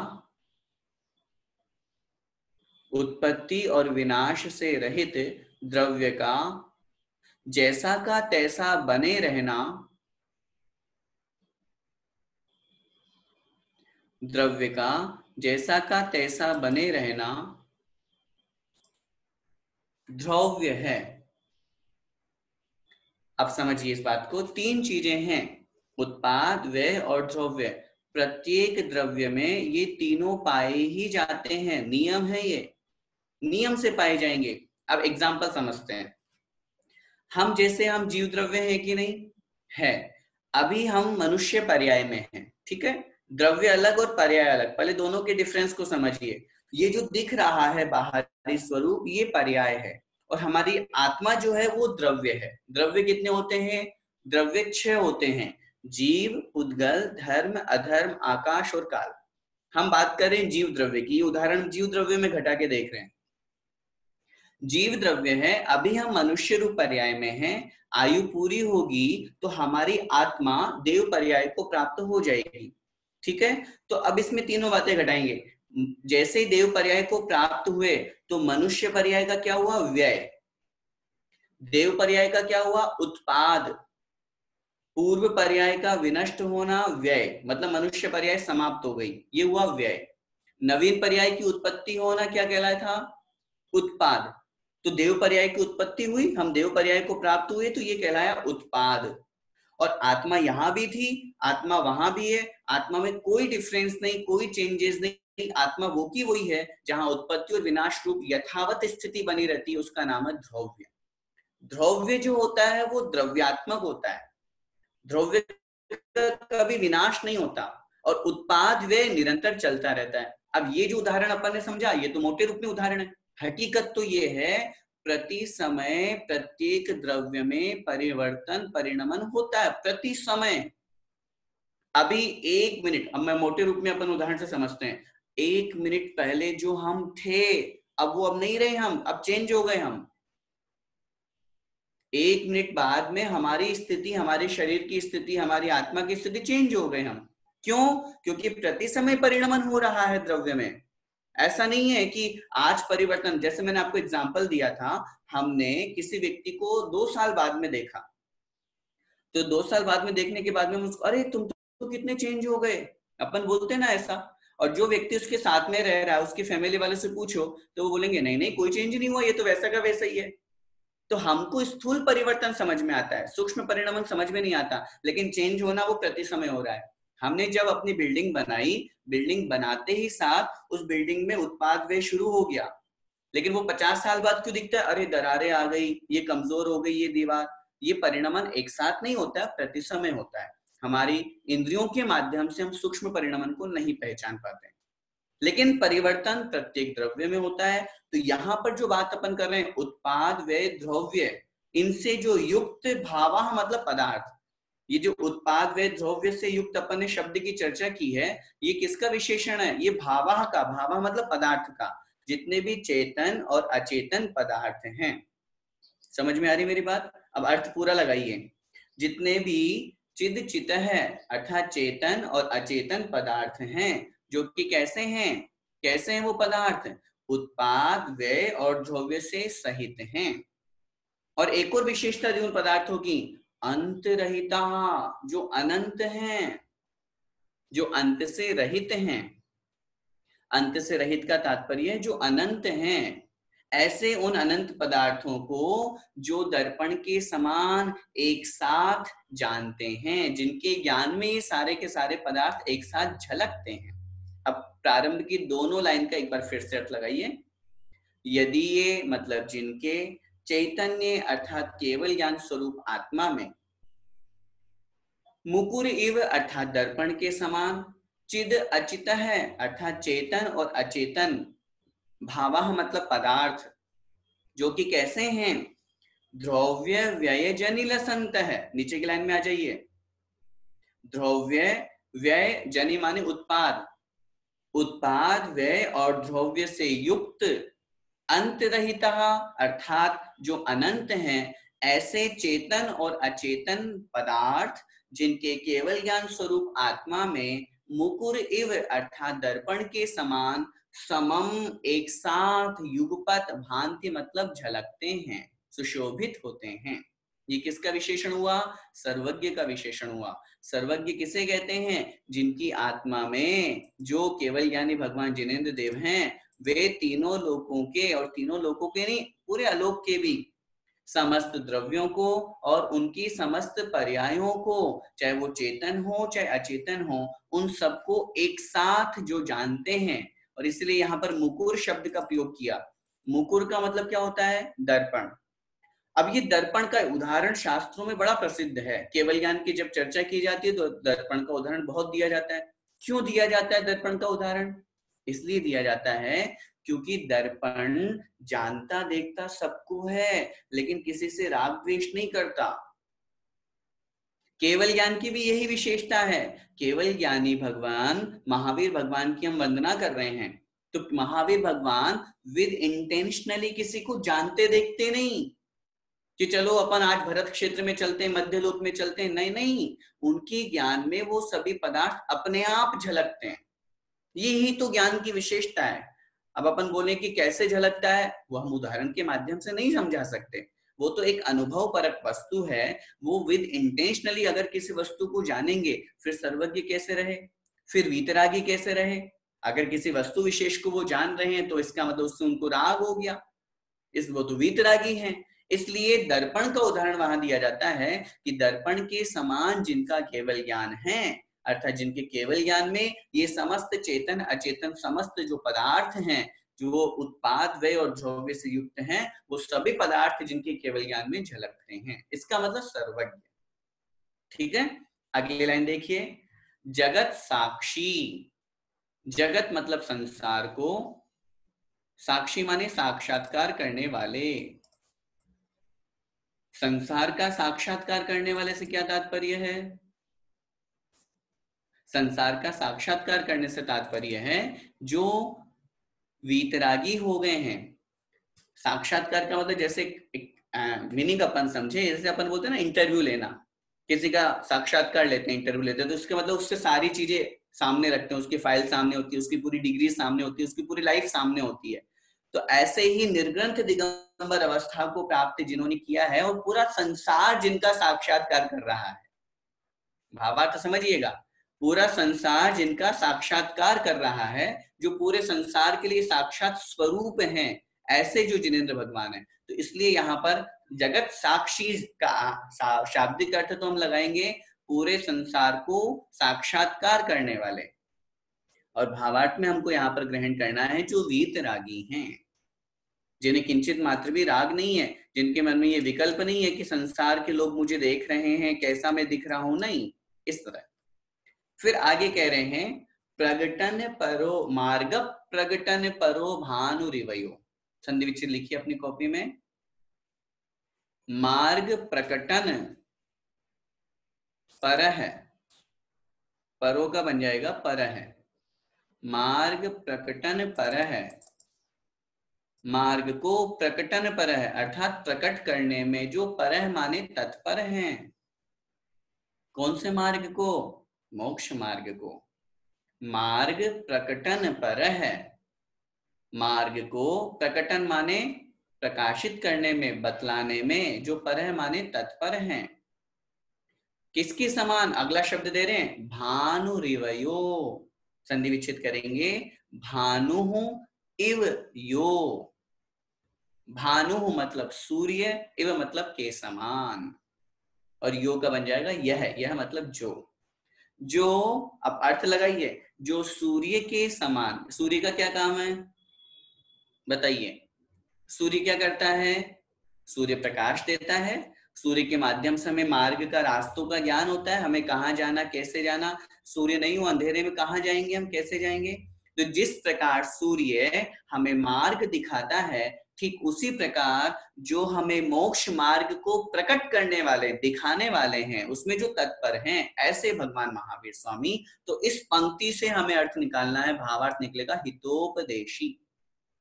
उत्पत्ति और विनाश से रहित द्रव्य का जैसा का तैसा बने रहना, द्रव्य का जैसा का तैसा बने रहना द्रव्य है। अब समझिए इस बात को, तीन चीजें हैं, उत्पाद, व्यय और द्रव्य। प्रत्येक द्रव्य में ये तीनों पाए ही जाते हैं, नियम है ये, नियम से पाए जाएंगे। अब एग्जाम्पल समझते हैं। हम जैसे, हम जीव द्रव्य है कि नहीं है? अभी हम मनुष्य पर्याय में हैं, ठीक है? द्रव्य अलग और पर्याय अलग, पहले दोनों के डिफरेंस को समझिए। ये जो दिख रहा है बाहरी स्वरूप, ये पर्याय है, और हमारी आत्मा जो है वो द्रव्य है। द्रव्य कितने होते हैं? द्रव्य 6 होते हैं, जीव, उद्गल, धर्म, अधर्म, आकाश और काल। हम बात करें जीव द्रव्य की, उदाहरण जीव द्रव्य में घटा के देख रहे हैं। जीव द्रव्य है, अभी हम मनुष्य रूप पर्याय में हैं, आयु पूरी होगी तो हमारी आत्मा देव पर्याय को प्राप्त हो जाएगी। ठीक है, तो अब इसमें तीनों बातें घटाएंगे। जैसे ही देव पर्याय को प्राप्त हुए तो मनुष्य पर्याय का क्या हुआ? व्यय। देव पर्याय का क्या हुआ? उत्पाद। पूर्व पर्याय का विनष्ट होना व्यय, मतलब मनुष्य पर्याय समाप्त हो गई, ये हुआ व्यय। नवीन पर्याय की उत्पत्ति होना क्या कहलाया था? उत्पाद। तो देव पर्याय की उत्पत्ति हुई, हम देव पर्याय को प्राप्त हुए, तो ये कहलाया उत्पाद। और आत्मा यहां भी थी, आत्मा वहां भी है, आत्मा में कोई डिफरेंस नहीं, कोई चेंजेस नहीं, आत्मा वो की वही है। जहां उत्पत्ति और विनाश रूप यथावत स्थिति बनी रहती है, उसका नाम है द्रव्य। द्रव्य जो होता है वो द्रव्यात्मक होता है, द्रव्य कभी विनाश नहीं होता, और उत्पाद वे निरंतर चलता रहता है। अब ये जो उदाहरण अपन ने समझा, ये तो मोटे रूप में उदाहरण है। हकीकत तो ये है, प्रति समय प्रत्येक द्रव्य में परिवर्तन परिणमन होता है, प्रति समय। अभी 1 मिनट, अब मैं मोटे रूप में अपन उदाहरण से समझते हैं। 1 मिनट पहले जो हम थे, अब वो अब नहीं रहे हम, अब चेंज हो गए हम। 1 मिनट बाद में हमारी स्थिति, हमारे शरीर की स्थिति, हमारी आत्मा की स्थिति चेंज हो गए हम। क्यों? क्योंकि प्रति समय परिणमन हो रहा है द्रव्य में। ऐसा नहीं है कि आज परिवर्तन, जैसे मैंने आपको एग्जांपल दिया था, हमने किसी व्यक्ति को 2 साल बाद में देखा, तो 2 साल बाद में देखने के बाद में उसको, अरे तुम तो कितने चेंज हो गए, अपन बोलते ना ऐसा। और जो व्यक्ति उसके साथ में रह रहा है, उसकी फैमिली वाले से पूछो तो वो बोलेंगे नहीं नहीं कोई चेंज नहीं हुआ, ये तो वैसा का वैसा ही है। तो हमको स्थूल परिवर्तन समझ में आता है, सूक्ष्म परिणमन समझ में नहीं आता, लेकिन चेंज होना वो प्रति समय हो रहा है। हमने जब अपनी बिल्डिंग बनाई, बिल्डिंग बनाते ही साथ उस बिल्डिंग में उत्पाद व्यय शुरू हो गया, लेकिन वो 50 साल बाद क्यों दिखता है? अरे दरारें आ गई, ये कमजोर हो गई ये दीवार। ये परिणमन एक साथ नहीं होता है, प्रति समय होता है। हमारी इंद्रियों के माध्यम से हम सूक्ष्म परिणमन को नहीं पहचान पाते, लेकिन परिवर्तन प्रत्येक द्रव्य में होता है। तो यहाँ पर जो बात अपन कर रहे हैं, उत्पाद व्यय द्रव्य, इनसे जो युक्त भावः मतलब पदार्थ, ये जो उत्पाद व्यय द्रव्य से युक्त अपन ने शब्द की चर्चा की है, ये किसका विशेषण है? ये भावः का, भावः मतलब पदार्थ का। जितने भी चेतन और अचेतन पदार्थ हैं, समझ में आ रही मेरी बात? अब अर्थ पूरा लगाइए। जितने भी चिद चित है अर्थात चेतन और अचेतन पदार्थ हैं, जो कि कैसे हैं? कैसे हैं वो पदार्थ? उत्पाद व्यय और द्रव्य से सहित हैं। और एक और विशेषता जो उन पदार्थों की, अंत रहिता, जो अनंत हैं, जो अंत से रहित हैं। अंत से रहित का तात्पर्य है जो अनंत हैं। ऐसे उन अनंत पदार्थों को जो दर्पण के समान एक साथ जानते हैं, जिनके ज्ञान में ये सारे के सारे पदार्थ एक साथ झलकते हैं। अब प्रारंभ की दोनों लाइन का एक बार फिर से अर्थ लगाइए। यदि ये मतलब जिनके चैतन्य अर्थात केवल ज्ञान स्वरूप आत्मा में, मुकुर इव अर्थात दर्पण के समान, चिद अचित है अर्थात चेतन और अचेतन, भावः मतलब पदार्थ, जो कि कैसे हैं? द्रव्य व्यय जनिल संत है। नीचे की लाइन में आ जाइए। द्रव्य व्यय जनि माने उत्पाद, उत्पाद व्यय और द्रव्य से युक्त, अंत रहिता अर्थात जो अनंत हैं, ऐसे चेतन और अचेतन पदार्थ, जिनके केवल ज्ञान स्वरूप आत्मा में मुकुर इव अर्थात दर्पण के समान समम एक साथ युगपत भांति मतलब झलकते हैं, सुशोभित होते हैं। ये किसका विशेषण हुआ? सर्वज्ञ का विशेषण हुआ। सर्वज्ञ किसे कहते हैं? जिनकी आत्मा में जो केवल ज्ञानी भगवान जिनेंद्र देव हैं, वे तीनों लोकों के, और तीनों लोकों के नहीं पूरे आलोक के भी, समस्त द्रव्यों को और उनकी समस्त पर्यायों को, चाहे वो चेतन हो चाहे अचेतन हो, उन सबको एक साथ जो जानते हैं। और इसलिए यहाँ पर मुकुर शब्द का प्रयोग किया। मुकुर का मतलब क्या होता है? दर्पण। अब ये दर्पण का उदाहरण शास्त्रों में बड़ा प्रसिद्ध है। केवल ज्ञान की जब चर्चा की जाती है तो दर्पण का उदाहरण बहुत दिया जाता है। क्यों दिया जाता है दर्पण का उदाहरण? इसलिए दिया जाता है क्योंकि दर्पण जानता देखता सबको है, लेकिन किसी से राग द्वेष नहीं करता। केवल ज्ञान की भी यही विशेषता है। केवल ज्ञानी भगवान महावीर भगवान की हम वंदना कर रहे हैं। तो महावीर भगवान विद इंटेंशनली किसी को जानते देखते नहीं कि चलो अपन आज भरत क्षेत्र में चलते हैं, मध्य लोक में चलते हैं, नहीं नहीं, उनके ज्ञान में वो सभी पदार्थ अपने आप झलकते हैं। यही तो ज्ञान की विशेषता है। अब अपन बोले कि कैसे झलकता है, वो हम उदाहरण के माध्यम से नहीं समझा सकते, वो तो एक अनुभव परक वस्तु है। वो विद इंटेंशनली अगर किसी वस्तु को जानेंगे, फिर सर्वज्ञ कैसे रहे, फिर वीतरागी कैसे रहे। अगर किसी वस्तु विशेष को वो जान रहे हैं तो इसका मतलब उससे उनको राग हो गया, इस वो तो वीतरागी हैं। इसलिए दर्पण का उदाहरण वहां दिया जाता है कि दर्पण के समान जिनका केवल ज्ञान है, अर्थात जिनके केवल ज्ञान में ये समस्त चेतन अचेतन समस्त जो पदार्थ हैं, जो उत्पाद व्यय और द्रव्य से युक्त हैं, वो सभी पदार्थ जिनके केवल ज्ञान में झलकते हैं, इसका मतलब सर्वज्ञ। ठीक है, अगली लाइन देखिए, जगत साक्षी। जगत मतलब संसार को, साक्षी माने साक्षात्कार करने वाले। संसार का साक्षात्कार करने वाले से क्या तात्पर्य है? संसार का साक्षात्कार करने से तात्पर्य है जो वीतरागी हो गए हैं। साक्षात्कार का मतलब जैसे मीनिंग अपन समझे, जैसे अपन बोलते हैं ना इंटरव्यू लेना, किसी का साक्षात्कार लेते हैं, इंटरव्यू लेते हैं, तो उसके मतलब उससे सारी चीजें सामने रखते हैं, उसकी फाइल सामने होती है, उसकी पूरी डिग्री सामने होती है, उसकी पूरी लाइफ सामने होती है। तो ऐसे ही निर्ग्रंथ दिगंबर अवस्था को प्राप्त जिन्होंने किया है और पूरा संसार जिनका साक्षात्कार कर रहा है, भावार्थ समझिएगा, पूरा संसार जिनका साक्षात्कार कर रहा है, जो पूरे संसार के लिए साक्षात स्वरूप हैं, ऐसे जो जिनेंद्र भगवान है। तो इसलिए यहाँ पर जगत साक्षी का शाब्दिक अर्थ तो हम लगाएंगे पूरे संसार को साक्षात्कार करने वाले, और भावार्थ में हमको यहाँ पर ग्रहण करना है जो वीतरागी हैं, जिन्हें किंचित मात्र भी राग नहीं है, जिनके मन में ये विकल्प नहीं है कि संसार के लोग मुझे देख रहे हैं, कैसा मैं दिख रहा हूं, नहीं, इस तरह। फिर आगे कह रहे हैं प्रगटन परो मार्ग प्रगटन परो भानु रिवयो। संधि विच्छेद लिखिए अपनी कॉपी में, मार्ग प्रकटन पर है, परो का बन जाएगा पर है, मार्ग प्रकटन पर है, मार्ग को प्रकटन पर है, अर्थात प्रकट करने में जो पर माने तत्पर हैं। कौन से मार्ग को? मोक्ष मार्ग को। मार्ग प्रकटन पर है, मार्ग को प्रकटन माने प्रकाशित करने में, बतलाने में, जो पर माने तत्पर हैं। किसके समान? अगला शब्द दे रहे हैं भानु रिवयो, संधि विच्छेद करेंगे, भानु इव यो। भानु मतलब सूर्य, इव मतलब के समान, और यो का बन जाएगा यह मतलब जो अब अर्थ लगाइए, जो सूर्य के समान। सूर्य का क्या काम है बताइए? सूर्य क्या करता है? सूर्य प्रकाश देता है, सूर्य के माध्यम से हमें मार्ग का, रास्तों का ज्ञान होता है, हमें कहाँ जाना, कैसे जाना। सूर्य नहीं हो, अंधेरे में कहाँ जाएंगे हम, कैसे जाएंगे? तो जिस प्रकार सूर्य हमें मार्ग दिखाता है, ठीक उसी प्रकार जो हमें मोक्ष मार्ग को प्रकट करने वाले, दिखाने वाले हैं, उसमें जो तत्पर हैं, ऐसे भगवान महावीर स्वामी। तो इस पंक्ति से हमें अर्थ निकालना है, भावार्थ निकलेगा हितोपदेशी,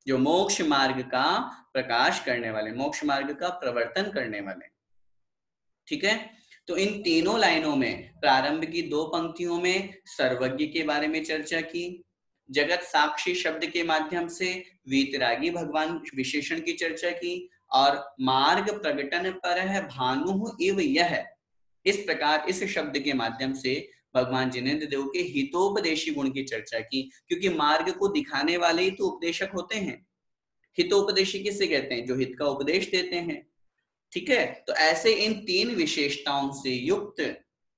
जो मोक्ष मार्ग का प्रकाश करने वाले, मोक्ष मार्ग का प्रवर्तन करने वाले। ठीक है, तो इन तीनों लाइनों में, प्रारंभ की दो पंक्तियों में सर्वज्ञ के बारे में चर्चा की, जगत साक्षी शब्द के माध्यम से वीतरागी भगवान विशेषण की चर्चा की, और मार्ग प्रकटन पर है भानु इव यह, इस प्रकार इस शब्द के माध्यम से भगवान जिनेंद्र देव के हितोपदेशी गुण की चर्चा की। क्योंकि मार्ग को दिखाने वाले ही तो उपदेशक होते हैं। हितोपदेशी किसे कहते हैं? जो हित का उपदेश देते हैं। ठीक है, तो ऐसे इन तीन विशेषताओं से युक्त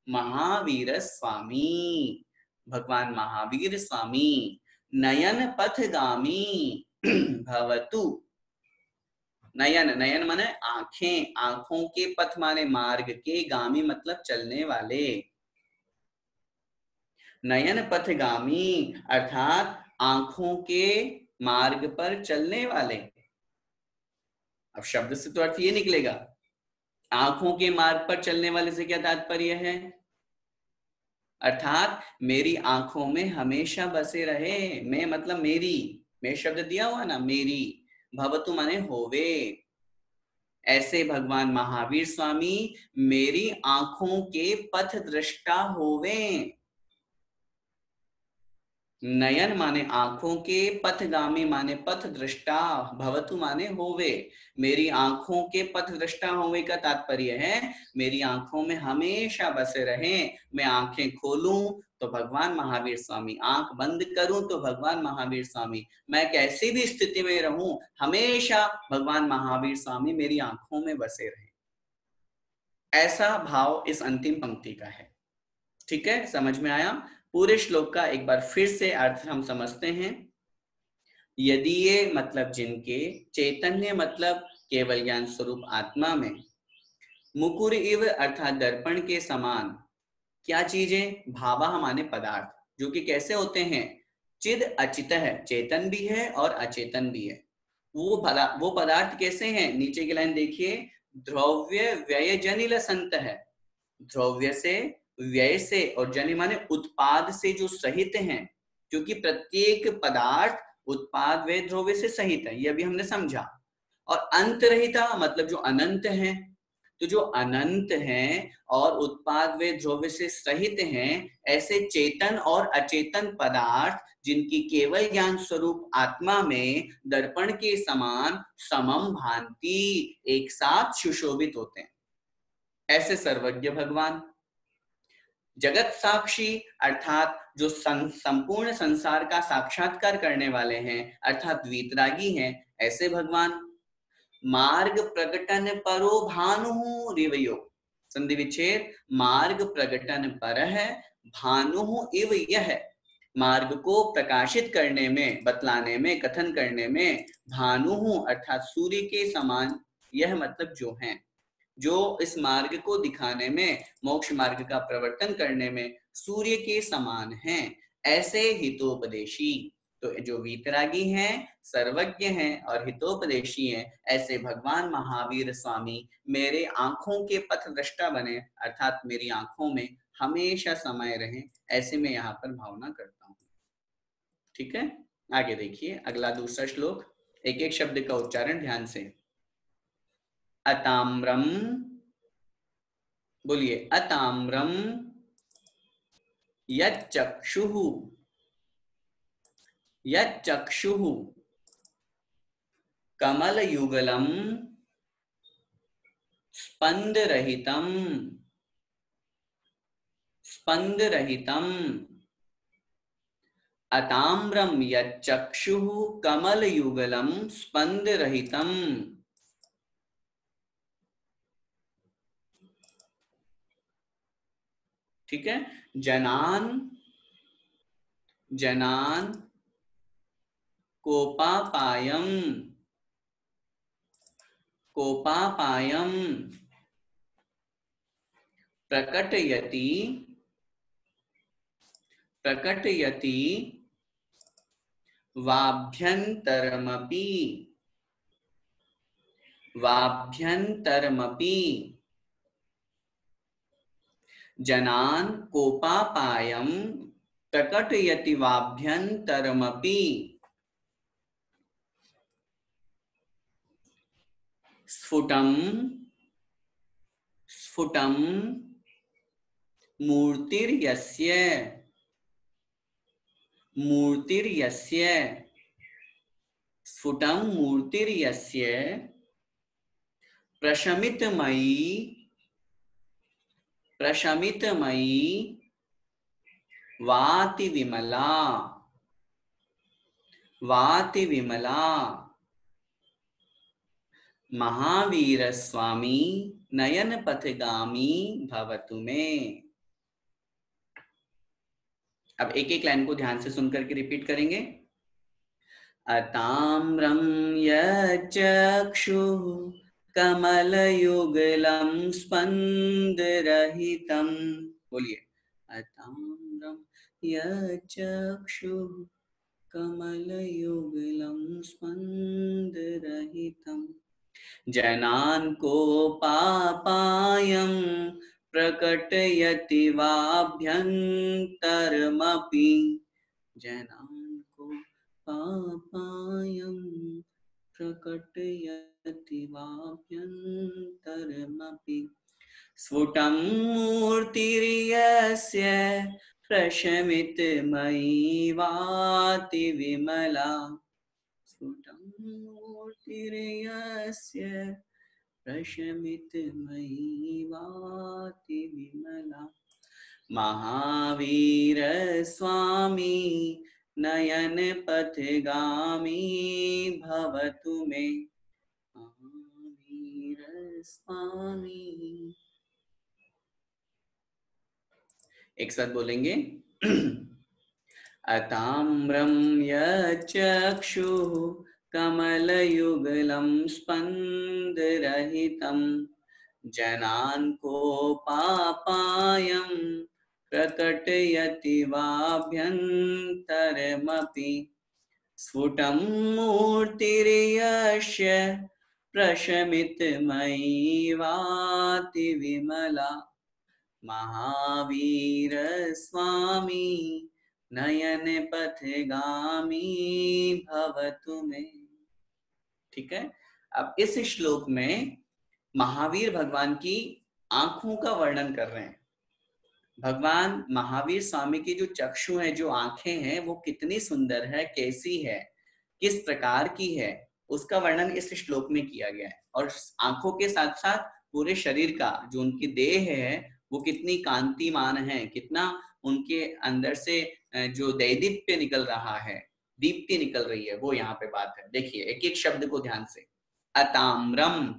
महावीर स्वामी, भगवान महावीर स्वामी नयन पथगामी भवतु। नयन, नयन माने आंखें, आंखों के, पथ माने मार्ग के, गामी मतलब चलने वाले। नयन पथगामी अर्थात आंखों के मार्ग पर चलने वाले। अब शब्द से तो अर्थ ये निकलेगा, आंखों के मार्ग पर चलने वाले से क्या तात्पर्य है? अर्थात मेरी आंखों में हमेशा बसे रहे, मैं मतलब मेरी, मैं शब्द दिया हुआ ना, मेरी, भवतु माने होवे। ऐसे भगवान महावीर स्वामी मेरी आंखों के पथ दृष्टा होवे। नयन माने आंखों के, पथगामी माने पथ दृष्टा, भवतु माने होवे। मेरी आंखों के पथ दृष्टा होवे का तात्पर्य है मेरी आंखों में हमेशा बसे रहें। मैं आंखें खोलूं तो भगवान महावीर स्वामी, आंख बंद करूं तो भगवान महावीर स्वामी, मैं कैसी भी स्थिति में रहूं हमेशा भगवान महावीर स्वामी मेरी आंखों में बसे रहे। ऐसा भाव इस अंतिम पंक्ति का है। ठीक है, समझ में आया? पूरे श्लोक का एक बार फिर से अर्थ हम समझते हैं। यदि ये मतलब जिनके, चैतन्य मतलब केवल ज्ञान स्वरूप आत्मा में, मुकुर इव अर्थात दर्पण के समान, क्या चीजें? भावा माने पदार्थ, जो कि कैसे होते हैं? चिद अचित है, चेतन भी है और अचेतन भी है। वो पदार्थ कैसे हैं? नीचे की लाइन देखिए, द्रव्य व्यय जनिल संत है। द्रव्य से, व्यय से और जनि माने उत्पाद से जो सहित हैं, क्योंकि प्रत्येक पदार्थ उत्पाद व्यय द्रव्य से सहित है, ये अभी हमने समझा। और अंत रहिता मतलब जो अनंत है। तो जो अनंत हैं और उत्पाद वे द्रव्य से सहित हैं, ऐसे चेतन और अचेतन पदार्थ जिनकी केवल ज्ञान स्वरूप आत्मा में दर्पण के समान समम भांति एक साथ सुशोभित होते हैं। ऐसे सर्वज्ञ भगवान, जगत साक्षी अर्थात जो संपूर्ण संसार का साक्षात्कार करने वाले हैं अर्थात वीतरागी हैं, ऐसे भगवान। मार्ग प्रकटन परो भानु रिवयो, संधि विच्छेद, मार्ग प्रकटन पर है, भानु इव यह, मार्ग को प्रकाशित करने में, बतलाने में, कथन करने में, भानु अर्थात सूर्य के समान, यह मतलब जो हैं, जो इस मार्ग को दिखाने में, मोक्ष मार्ग का प्रवर्तन करने में सूर्य के समान हैं, ऐसे हितोपदेशी। तो जो वीतरागी हैं, सर्वज्ञ हैं और हितोपदेशी हैं, ऐसे भगवान महावीर स्वामी मेरे आंखों के पथ दृष्टा बने, अर्थात मेरी आंखों में हमेशा समाये रहें, ऐसे मैं यहाँ पर भावना करता हूँ। ठीक है, आगे देखिए अगला दूसरा श्लोक, एक एक शब्द का उच्चारण ध्यान से। अताम्रम, बोलिए, अताम्रम यच्चक्षुः, यच्चक्षुः कमलयुगलम स्पंदरहितम, स्पंदरहितम। अताम्रम यच्चक्षुः कमलयुगलम स्पंदरहितम। ठीक है, जनान, जनान कोपापायम, कोपापायम प्रकटयति, प्रकटयति वाभ्यन्तरमपि, वाभ्यन्तरमपि। जनान कोपापायम प्रकटयति वाभ्यन्तरमपि। स्फुटम, स्फुटम मूर्तिर्यस्य, मूर्तिर्यस्य, स्फुटम मूर्तिर्यस्य प्रशमितमयी, प्रशमितमयी वाति विमला, वाति विमला। महावीर स्वामी नयन पथगामी भवतु में। अब एक एक लाइन को ध्यान से सुनकर के रिपीट करेंगे। अताम्रं यच्चक्षुः कमलयुगलं स्पन्दरहितं, बोलिए, अताम्रं यच्चक्षुः कमलयुगलं स्पन्दरहितं, जनान् कोपापायं प्रकटयति वाभ्यन्तरमपि, जनान् पापायं प्रकटयति वाभ्यन्तरमपि स्फुटं मूर्तिर्यस्य प्रशमितमयी वाति विमला स्फुटं मूर्तिर्यस्य प्रशमितमयी वाति विमला महावीर स्वामी नयन पथगामी भवतु मे महावीर स्वामी। एक साथ बोलेंगे अताम्रं यचक्षुः कमलयुगलं स्पन्दरहितं जनान् कोपापायं प्रकटयति वाभ्यन्तरमपि स्फुटं मूर्तिर्यस्य प्रशमितमयी वाति विमला महावीर स्वामी नयन पथगामी भवतु मे। ठीक है, अब इस श्लोक में महावीर भगवान की आंखों का वर्णन कर रहे हैं। भगवान महावीर स्वामी की जो चक्षु है, जो आंखें हैं, वो कितनी सुंदर है, कैसी है, किस प्रकार की है, उसका वर्णन इस श्लोक में किया गया है। और आंखों के साथ साथ पूरे शरीर का जो उनकी देह है वो कितनी कांतिमान है, कितना उनके अंदर से जो दैदीप्य निकल रहा है, दीप्ति निकल रही है, वो यहाँ पे बात है। देखिए एक एक शब्द को ध्यान से। अताम्रम,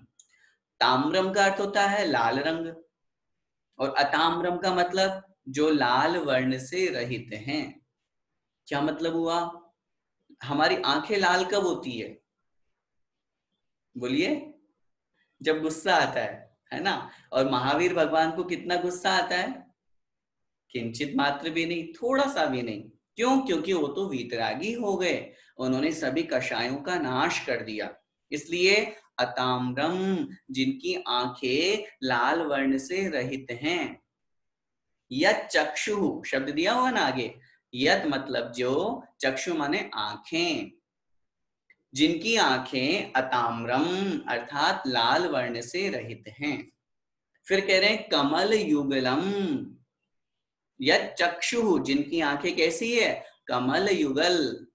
ताम्रम का अर्थ होता है लाल रंग, और अताम्रम का मतलब जो लाल वर्ण से रहित हैं। क्या मतलब हुआ? हमारी आंखें लाल कब होती है? बोलिए, जब गुस्सा आता है ना। और महावीर भगवान को कितना गुस्सा आता है? किंचित मात्र भी नहीं, थोड़ा सा भी नहीं। क्यों? क्योंकि वो तो वीतरागी हो गए, उन्होंने सभी कषायों का नाश कर दिया। इसलिए अताम्रम, जिनकी आंखें लाल वर्ण से रहित हैं। यत चक्षु शब्द दिया हुआ ना आगे, यत मतलब जो, चक्षु माने आंखें, जिनकी आंखें अताम्रम अर्थात लाल वर्ण से रहित हैं। फिर कह रहे हैं कमल युगलम, यत चक्षु, जिनकी आंखें कैसी है? कमल युगल।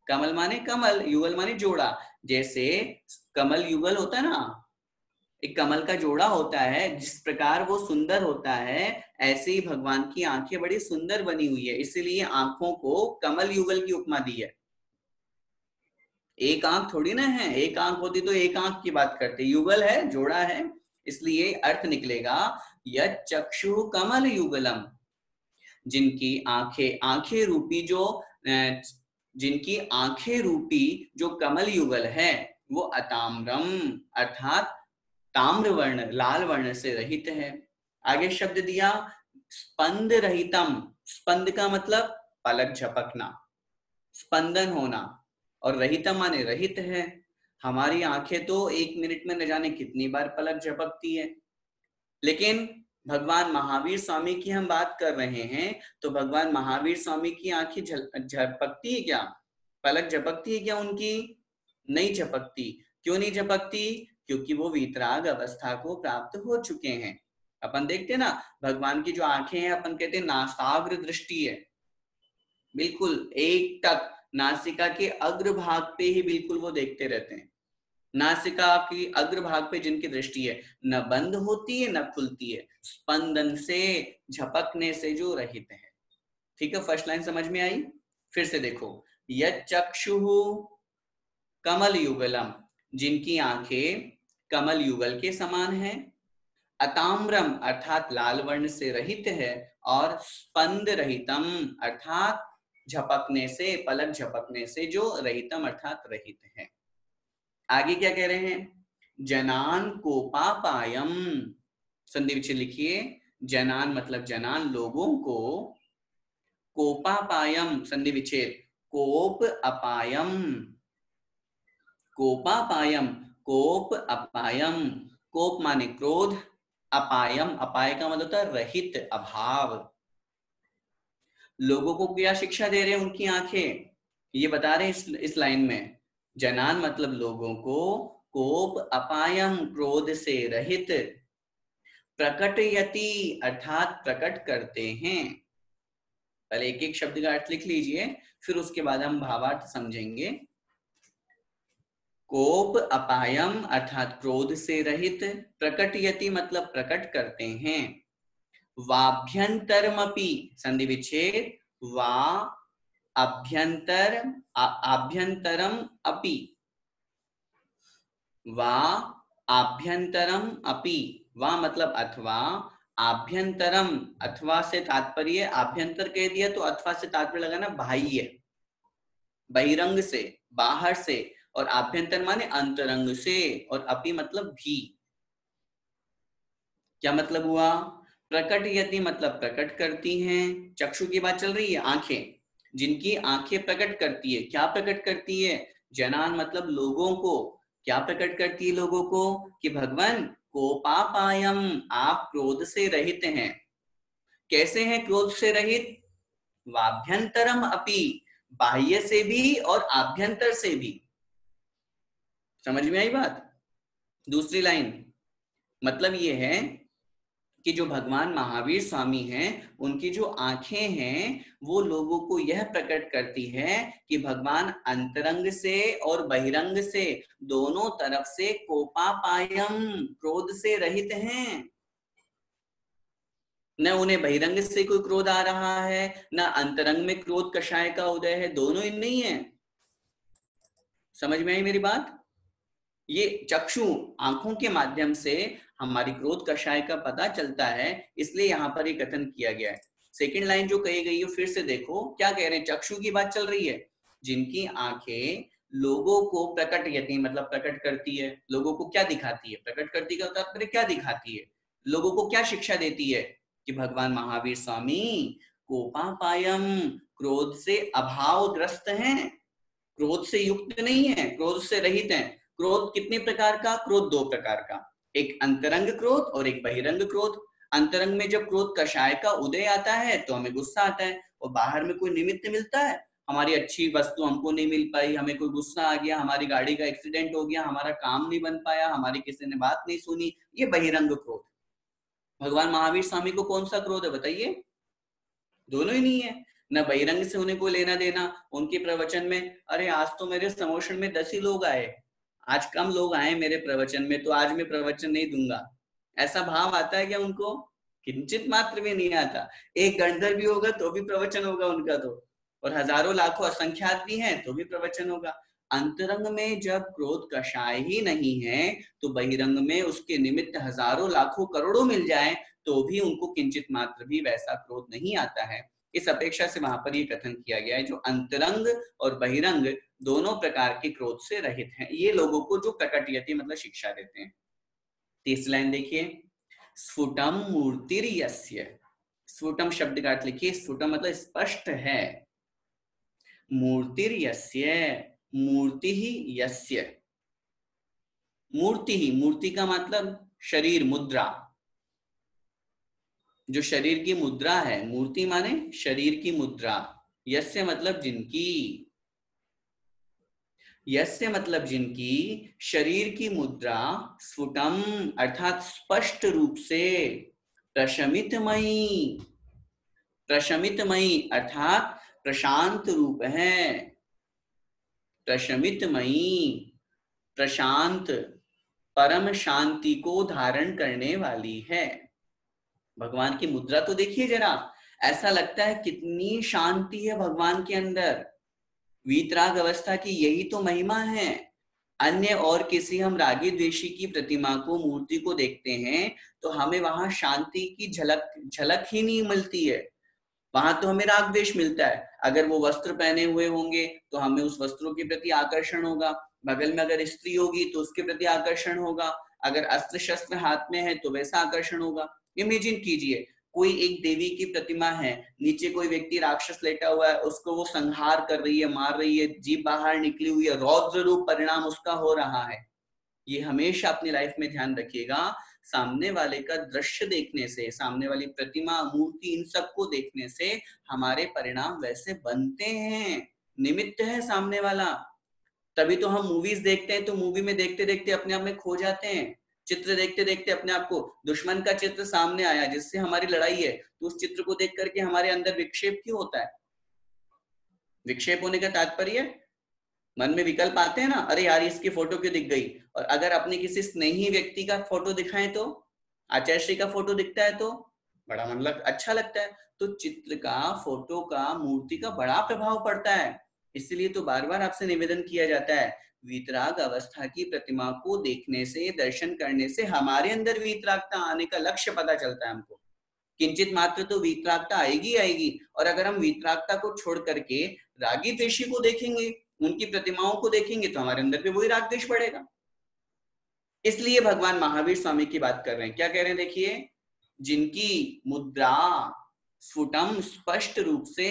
कमल माने कमल, युगल माने जोड़ा। जैसे कमल युगल होता है ना, एक कमल का जोड़ा होता है, जिस प्रकार वो सुंदर होता है, ऐसे ही भगवान की आंखें बड़ी सुंदर बनी हुई है, इसीलिए आंखों को कमल युगल की उपमा दी है। एक आंख थोड़ी ना है, एक आंख होती तो एक आंख की बात करते, युगल है, जोड़ा है, इसलिए अर्थ निकलेगा यत चक्षु कमल युगलम, जिनकी आंखें, आंखें रूपी जो, जिनकी आंखें रूपी जो कमल युगल है, वो अताम्रम अर्थात ताम्र वर्ण, लाल वर्ण से रहित है। आगे शब्द दिया स्पंद रहितम, स्पंद का मतलब पलक झपकना, स्पंदन होना, और रहितम माने रहित है। हमारी आंखें तो एक मिनट में न जाने कितनी बार पलक झपकती है, लेकिन भगवान महावीर स्वामी की हम बात कर रहे हैं, तो भगवान महावीर स्वामी की आंखें झपकती है क्या? पलक झपकती है क्या उनकी? नहीं झपकती। क्यों नहीं झपकती? क्योंकि वो वीतराग अवस्था को प्राप्त हो चुके हैं। अपन देखते हैं ना, भगवान की जो आंखें हैं, अपन कहते हैं नासाग्र दृष्टि है, बिल्कुल एक टक नासिका के अग्रभाग पे ही बिल्कुल वो देखते रहते हैं। नासिका की अग्रभाग पे जिनकी दृष्टि है, न बंद होती है न खुलती है, स्पंदन से, झपकने से जो रहित है। ठीक है, फर्स्ट लाइन समझ में आई? फिर से देखो, यत चक्षुः कमल युगलम, जिनकी आंखें कमल युगल के समान है, अताम्रम अर्थात लाल वर्ण से रहित है, और स्पंद रहितम अर्थात झपकने से, पलक झपकने से जो रहितम अर्थात रहित है। आगे क्या कह रहे हैं? जनान कोपापायम, संधि विच्छेद लिखिए, जनान मतलब जनान, लोगों को, कोपापायम संधि विच्छेद, कोप अपायम, कोपापायम, कोप अपायम, कोप माने क्रोध, अपायम, अपाय का मतलब होता है रहित, अभाव। लोगों को क्या शिक्षा दे रहे हैं उनकी आंखें? ये बता रहे हैं इस लाइन में, जनान मतलब लोगों को, कोप अपायम क्रोध से रहित, प्रकटयति अर्थात प्रकट करते हैं। पहले एक एक शब्द का अर्थ लिख लीजिए, फिर उसके बाद हम भावार्थ समझेंगे। कोप अपायम अर्थात क्रोध से रहित, प्रकटयति मतलब प्रकट करते हैं, वाभ्यंतरमपि संधि विच्छेद, वा अभ्यंतर आभ्यंतरम अपि, वा आभ्यंतरम अपि, वा मतलब अथवा, आभ्यंतरम अथवा से तात्पर्य, आभ्यंतर कह दिया तो अथवा से तात्पर्य लगाना बाह्य, बहिरंग से, बाहर से, और आभ्यंतर माने अंतरंग से, और अपि मतलब भी। क्या मतलब हुआ? प्रकट यति मतलब प्रकट करती हैं, चक्षु की बात चल रही है, आंखें, जिनकी आंखें प्रकट करती है। क्या प्रकट करती है? जनान मतलब लोगों को। क्या प्रकट करती है लोगों को? कि भगवान कोपापायम, आप क्रोध से रहित हैं। कैसे हैं क्रोध से रहित? वाभ्यंतरम अपि, बाह्य से भी और आभ्यंतर से भी। समझ में आई बात? दूसरी लाइन मतलब ये है कि जो भगवान महावीर स्वामी हैं, उनकी जो आंखें हैं वो लोगों को यह प्रकट करती है कि भगवान अंतरंग से और बहिरंग से, दोनों तरफ से कोपापायम, क्रोध से रहित हैं। न उन्हें बहिरंग से कोई क्रोध आ रहा है, न अंतरंग में क्रोध कषाय का उदय है, दोनों ही नहीं है। समझ में आई मेरी बात? ये चक्षु, आंखों के माध्यम से हमारी क्रोध कषाय का पता चलता है, इसलिए यहाँ पर ये कथन किया गया है। सेकंड लाइन जो कही गई है फिर से देखो, क्या कह रहे हैं? चक्षु की बात चल रही है, जिनकी आंखें लोगों को प्रकट यति मतलब प्रकट करती है। लोगों को क्या दिखाती है? प्रकट करती का तात्पर्य क्या दिखाती है? लोगों को क्या शिक्षा देती है? कि भगवान महावीर स्वामी कोपापायम, क्रोध से अभावग्रस्त हैं, क्रोध से युक्त नहीं है, क्रोध से रहित है। क्रोध कितने प्रकार का? क्रोध दो प्रकार का, एक अंतरंग क्रोध और एक बहिरंग क्रोध। अंतरंग में जब क्रोध कषाय का उदय आता है तो हमें गुस्सा आता है, और बाहर में कोई निमित्त मिलता है, हमारी अच्छी वस्तु हमको नहीं मिल पाई, हमें कोई गुस्सा आ गया, हमारी गाड़ी का एक्सीडेंट हो गया, हमारा काम नहीं बन पाया, हमारी किसी ने बात नहीं सुनी, ये बहिरंग क्रोध। भगवान महावीर स्वामी को कौन सा क्रोध है बताइए? दोनों ही नहीं है। न बहिरंग से उन्हें कोई लेना देना। उनके प्रवचन में, अरे आज तो मेरे समोशन में 10 ही लोग आए, आज कम लोग आए मेरे प्रवचन में, तो आज मैं प्रवचन नहीं दूंगा, ऐसा भाव आता है क्या उनको? किंचित मात्र भी नहीं आता। एक गंधर्व भी होगा तो भी प्रवचन होगा उनका तो, और हजारों लाखों असंख्यात भी हैं तो भी प्रवचन होगा। अंतरंग में जब क्रोध कषाय ही नहीं है, तो बहिरंग में उसके निमित्त हजारों लाखों करोड़ों मिल जाए तो भी उनको किंचित मात्र भी वैसा क्रोध नहीं आता है। इस अपेक्षा से वहां पर ये कथन किया गया है, जो अंतरंग और बहिरंग दोनों प्रकार के क्रोध से रहित हैं, ये लोगों को जो प्रकटयति मतलब शिक्षा देते हैं। तीसरी लाइन देखिए, स्फुटम मूर्तिर्यस्य। स्फुटम शब्द का अर्थ लिखिए, स्फुटम मतलब स्पष्ट है, मूर्तिर्यस्य, मूर्ति ही यस्य। मूर्ति ही, मूर्ति का मतलब शरीर, मुद्रा, जो शरीर की मुद्रा है, मूर्ति माने शरीर की मुद्रा। यस्य मतलब जिनकी, यस्य मतलब जिनकी शरीर की मुद्रा स्फुटम अर्थात स्पष्ट रूप से, प्रशमितमयी, प्रशमितमयी अर्थात प्रशांत रूप है, प्रशमितमयी, प्रशांत, परम शांति को धारण करने वाली है। भगवान की मुद्रा तो देखिए जरा, ऐसा लगता है कितनी शांति है भगवान के अंदर। वीतराग अवस्था की यही तो महिमा है। अन्य और किसी हम रागी द्वेषी की प्रतिमा को, मूर्ति को देखते हैं तो हमें वहां शांति की झलक झलक ही नहीं मिलती है। वहां तो हमें राग द्वेष मिलता है। अगर वो वस्त्र पहने हुए होंगे तो हमें उस वस्त्रों के प्रति आकर्षण होगा, बगल में अगर स्त्री होगी तो उसके प्रति आकर्षण होगा, अगर अस्त्र शस्त्र हाथ में है तो वैसा आकर्षण होगा। इमेजिन कीजिए, कोई एक देवी की प्रतिमा है, नीचे कोई व्यक्ति राक्षस लेटा हुआ है, उसको वो संहार कर रही है, मार रही है, जीभ बाहर निकली हुई है, रौद्र रूप परिणाम उसका हो रहा है। ये हमेशा अपनी लाइफ में ध्यान रखिएगा, सामने वाले का दृश्य देखने से, सामने वाली प्रतिमा, मूर्ति, इन सबको देखने से हमारे परिणाम वैसे बनते हैं। निमित्त है सामने वाला। तभी तो हम मूवीज देखते हैं, तो मूवी में देखते देखते अपने आप में खो जाते हैं। चित्र देखते देखते अपने आप को, दुश्मन का चित्र सामने आया जिससे हमारी लड़ाई है, तो उस चित्र को देख करके हमारे अंदर विक्षेप क्यों होता है? विक्षेप होने का तात्पर्य, मन में विकल्प आते हैं ना, अरे यार इसकी फोटो क्यों दिख गई। और अगर अपने किसी स्नेही व्यक्ति का फोटो दिखाएं तो, आचार्य का फोटो दिखता है तो बड़ा अच्छा लगता है। तो चित्र का, फोटो का, मूर्ति का बड़ा प्रभाव पड़ता है। इसलिए तो बार बार आपसे निवेदन किया जाता है, वीतराग अवस्था की प्रतिमा को देखने से, दर्शन करने से हमारे अंदर वीतरागता आने का लक्ष्य पता चलता है हमको। किंचित मात्र तो वीतरागता आएगी आएगी, और अगर हम वीतरागता को छोड़ करके रागी द्वेषी को देखेंगे, उनकी प्रतिमाओं को देखेंगे, तो हमारे अंदर भी वही राग द्वेष बढ़ेगा। इसलिए भगवान महावीर स्वामी की बात कर रहे हैं। क्या कह रहे हैं देखिए, जिनकी मुद्रा स्फुटम स्पष्ट रूप से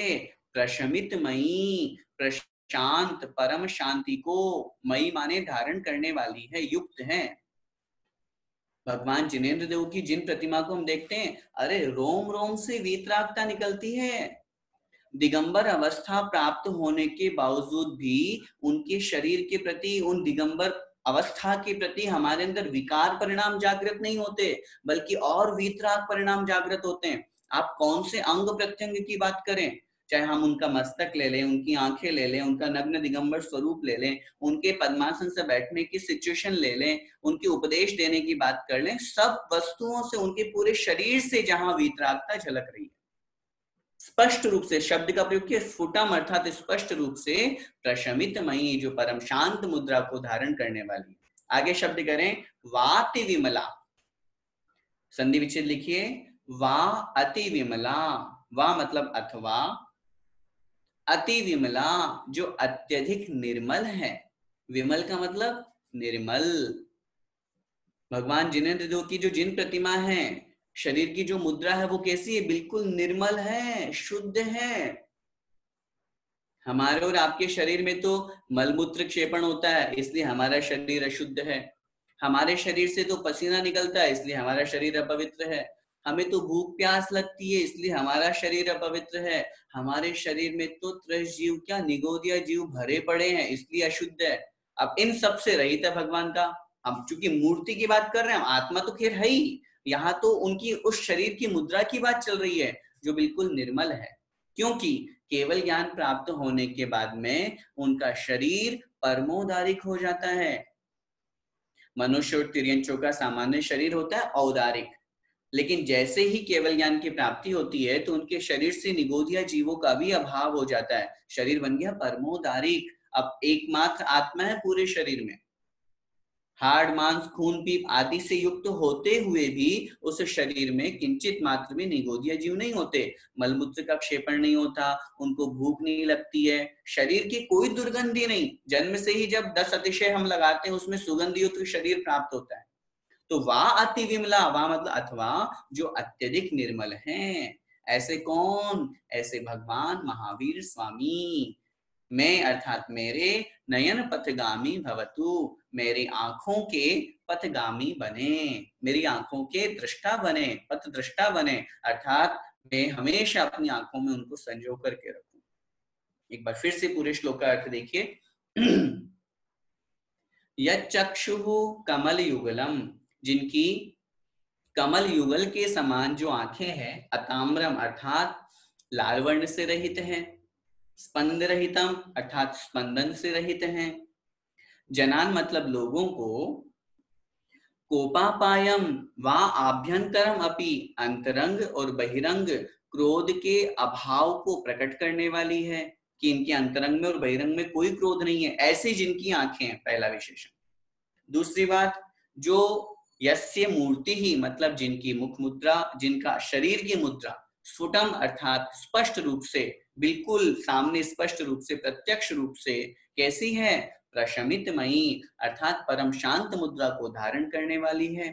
प्रशमित मई, प्रशांत परम शांति को, मई माने धारण करने वाली है, युक्त है। भगवान जिनेंद्र देव की जिन प्रतिमा को हम देखते हैं, अरे रोम रोम से वीतरागता निकलती है। दिगंबर अवस्था प्राप्त होने के बावजूद भी उनके शरीर के प्रति, उन दिगंबर अवस्था के प्रति हमारे अंदर विकार परिणाम जागृत नहीं होते, बल्कि और वीतराग परिणाम जागृत होते हैं। आप कौन से अंग प्रत्यंग की बात करें, चाहे हम उनका मस्तक ले लें, उनकी आंखें ले लें, उनका नग्न दिगंबर स्वरूप ले लें, उनके पद्मासन से बैठने की सिचुएशन ले लें, उनके उपदेश देने की बात कर लें, सब वस्तुओं से, उनके पूरे शरीर से जहां वीतरागता झलक रही है, स्पष्ट रूप से, शब्द का प्रयोग किया स्फुटम, अर्थात स्पष्ट रूप से प्रशमित मई, जो परम शांत मुद्रा को धारण करने वाली। आगे शब्द करें, वाति विमला, संधि विच्छेद लिखिए, वा अति विमला। वा मतलब अथवा, अति विमला जो अत्यधिक निर्मल है। विमल का मतलब निर्मल। भगवान जिनेंद्र देव की जो जिन प्रतिमा है, शरीर की जो मुद्रा है, वो कैसी है? बिल्कुल निर्मल है, शुद्ध है। हमारे और आपके शरीर में तो मलमूत्र क्षेपण होता है, इसलिए हमारा शरीर अशुद्ध है। हमारे शरीर से तो पसीना निकलता है, इसलिए हमारा शरीर अपवित्र है। हमें तो भूख प्यास लगती है, इसलिए हमारा शरीर अपवित्र है। हमारे शरीर में तो त्रस जीव, क्या निगोदिया जीव भरे पड़े हैं, इसलिए अशुद्ध है। अब इन सब से रहित है भगवान का। हम चूंकि मूर्ति की बात कर रहे हैं, आत्मा तो खैर है ही, यहाँ तो उनकी उस शरीर की मुद्रा की बात चल रही है जो बिल्कुल निर्मल है। क्योंकि केवल ज्ञान प्राप्त होने के बाद में उनका शरीर परमोदारिक हो जाता है। मनुष्य और तिर्यंचों का सामान्य शरीर होता है औदारिक, लेकिन जैसे ही केवल ज्ञान की प्राप्ति होती है तो उनके शरीर से निगोदिया जीवों का भी अभाव हो जाता है, शरीर बन गया परमोदारिक। अब एकमात्र आत्मा है पूरे शरीर में। हाड़ मांस खून पीप आदि से युक्त होते हुए भी उस शरीर में किंचित मात्र में निगोदिया जीव नहीं होते, मलमूत्र का क्षेपण नहीं होता, उनको भूख नहीं लगती है, शरीर की कोई दुर्गंधि नहीं। जन्म से ही जब 10 अतिशय हम लगाते हैं उसमें सुगंध युक्त शरीर प्राप्त होता है। तो वाह अति विमला, वाह मतलब अथवा जो अत्यधिक निर्मल हैं। ऐसे कौन? ऐसे भगवान महावीर स्वामी। मैं अर्थात मेरे नयन पथगामी भवतु, मेरी आंखों के पथगामी बने, मेरी आंखों के दृष्टा बने, पथ दृष्टा बने, अर्थात मैं हमेशा अपनी आंखों में उनको संजो करके रखूं। एक बार फिर से पूरे श्लोक का अर्थ देखिए। यच्चक्षुः कमल युगलम, जिनकी कमल युगल के समान जो आंखें हैं, अताम्रम अर्थात लाल वर्ण से रहित हैं, स्पंद रहितम अर्थात स्पंदन से रहित हैं, जनान मतलब लोगों को, कोपापायम वा आभ्यंतरम अपि अंतरंग और बहिरंग क्रोध के अभाव को प्रकट करने वाली है, कि इनके अंतरंग में और बहिरंग में कोई क्रोध नहीं है, ऐसी जिनकी आंखें हैं, पहला विशेषण। दूसरी बात, जो यस्य मूर्ति ही मतलब जिनकी मुख मुद्रा, जिनका शरीर की मुद्रा स्फुटम अर्थात स्पष्ट रूप से, बिल्कुल सामने स्पष्ट रूप से, प्रत्यक्ष रूप से कैसी है? प्रशमित मई अर्थात परम शांत मुद्रा को धारण करने वाली है।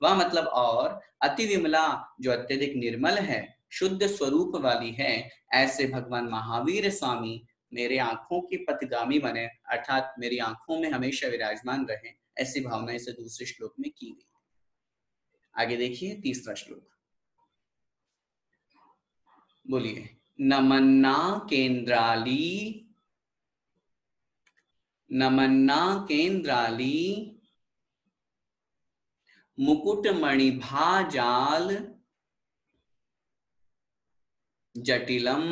वह मतलब और अति विमला जो अत्यधिक निर्मल है, शुद्ध स्वरूप वाली है। ऐसे भगवान महावीर स्वामी मेरे आंखों के पथगामी बने, अर्थात मेरी आंखों में हमेशा विराजमान रहे, ऐसी भावना इसे दूसरे श्लोक में की गई। आगे देखिए तीसरा श्लोक, बोलिए। नमन्ना केंद्राली नमन्ना केन्द्राली मुकुटमणि भाजाल जटिलम।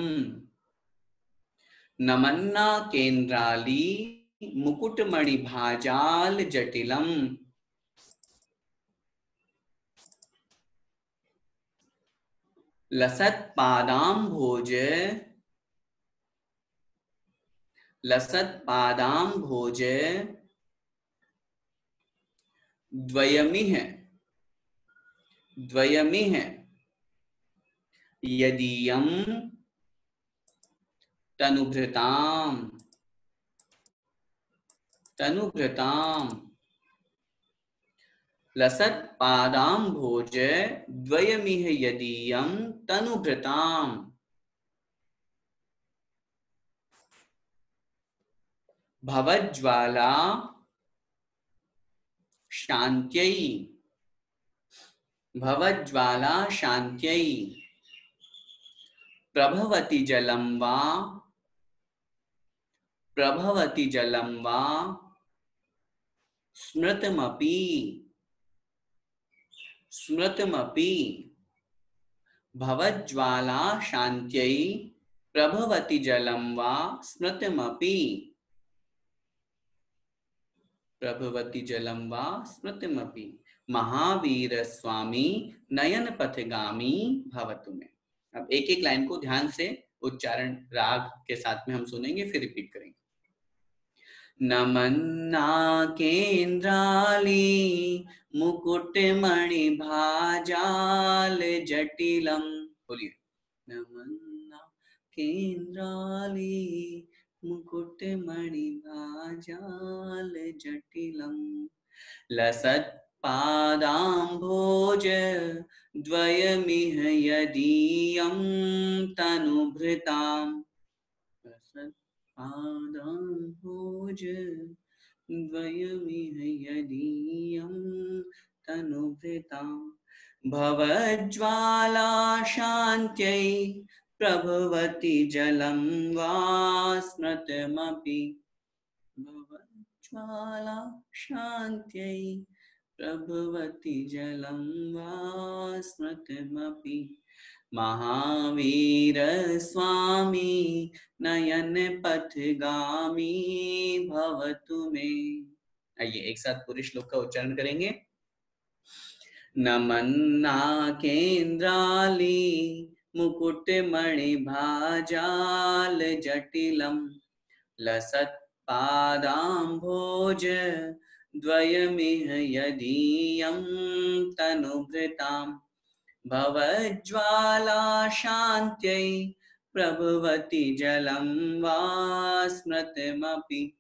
नमन्ना केन्द्राली मुकुटमणि भाजाल जटिलम। लसत पादाम्भोज द्वयमिह यदीयं तनुभृताम्। लसत पादाम्भोज द्वयमिह यदीयं तनुभृताम्। भवज्ज्वाला शान्त्यै प्रभवति जलं वा स्मृतमपि भवज्ज्वाला शान्त्यै प्रभवति जलं वा स्मृतमपि। महावीर स्वामी नयन पथगामी भवतु में। अब एक एक लाइन को ध्यान से उच्चारण राग के साथ में हम सुनेंगे, फिर रिपीट करेंगे। नमन्ना केन्द्राली मुकुटमणि भाजाल जटिलम। बोलिए, नमन्ना केन्द्राली मुकुटमणि भाजाल जटिलम। लसत पादाम्भोज द्वयमिह यदीयं तनुभृताम्। लसत पादाम्भोज द्वयमिह यदीयं तनुभृताम्। भवज्ज्वाला शान्त्यै प्रभवति जलं वा स्मृतमपि। भवज्ज्वाला शान्त्यै प्रभवति जलं वा स्मृतमपि। महावीर स्वामी नयन पथगामी भवतु मे। आइए एक साथ पूरे श्लोक का उच्चारण करेंगे। नमन्ना केन्द्राली मुकुटमणि भाजाल जटिलम। लसत पादाम्भोज द्वयमिह यदीयं तनुभृताम्। भवज्ज्वाला शान्त्यै प्रभवति जलं वा स्मृतमपि।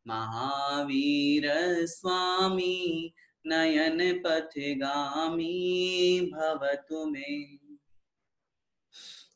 महावीर स्वामी नयन पथगामी भवतु मे।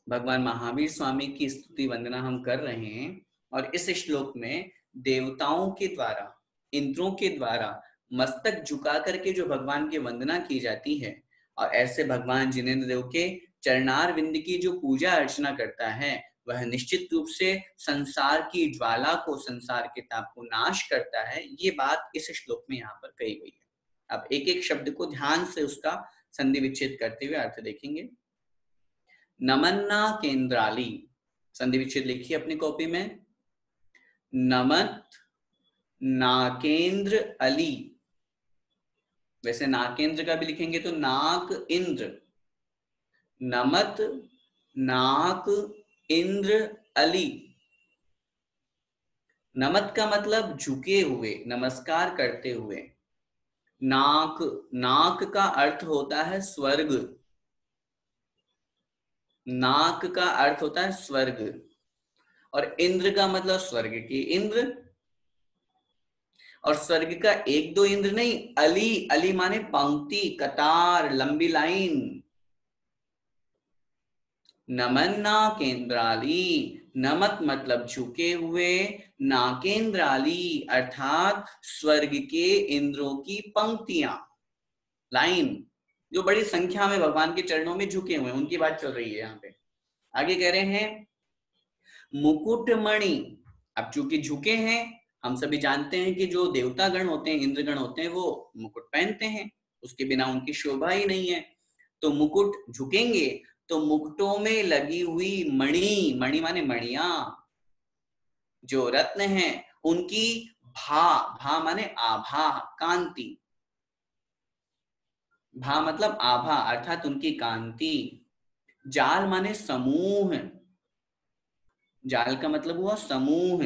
भगवान महावीर स्वामी की स्तुति वंदना हम कर रहे हैं और इस श्लोक में देवताओं के द्वारा, इंद्रों के द्वारा मस्तक झुका करके जो भगवान की वंदना की जाती है, और ऐसे भगवान जिनेंद्र देव के चरणार विंद की जो पूजा अर्चना करता है, वह निश्चित रूप से संसार की ज्वाला को, संसार के ताप को नाश करता है। ये बात इस श्लोक में यहाँ पर कही गई है। अब एक एक शब्द को ध्यान से उसका संधि विच्छेद करते हुए अर्थ देखेंगे। नमन्ना केन्द्राली, संधि विच्छेद लिखिए अपनी कॉपी में। नमत नाकेंद्र अली, वैसे नाकेंद्र का भी लिखेंगे तो नाक इंद्र। नमत नाक इंद्र अली। नमत का मतलब झुके हुए, नमस्कार करते हुए। नाक, नाक का अर्थ होता है स्वर्ग। नाक का अर्थ होता है स्वर्ग, और इंद्र का मतलब स्वर्ग के इंद्र। और स्वर्ग का एक दो इंद्र नहीं, अली, अली माने पंक्ति, कतार, लंबी लाइन। नमन्ना केन्द्राली, नमत मतलब झुके हुए, नाकेन्द्राली अर्थात स्वर्ग के इंद्रों की पंक्तियां, लाइन, जो बड़ी संख्या में भगवान के चरणों में झुके हुए, उनकी बात चल रही है यहाँ पे। आगे कह रहे हैं मुकुटमणि। अब चूंकि झुके हैं हम सभी जानते हैं कि जो देवता गण होते हैं, इंद्रगण होते हैं, वो मुकुट पहनते हैं, उसके बिना उनकी शोभा ही नहीं है। तो मुकुट झुकेंगे तो मुकुटों में लगी हुई मणि, मणि माने मणियां, जो रत्न हैं उनकी भा, भा माने आभा, कांति, भा मतलब आभा अर्थात उनकी कांति। जाल माने समूह, जाल का मतलब हुआ समूह।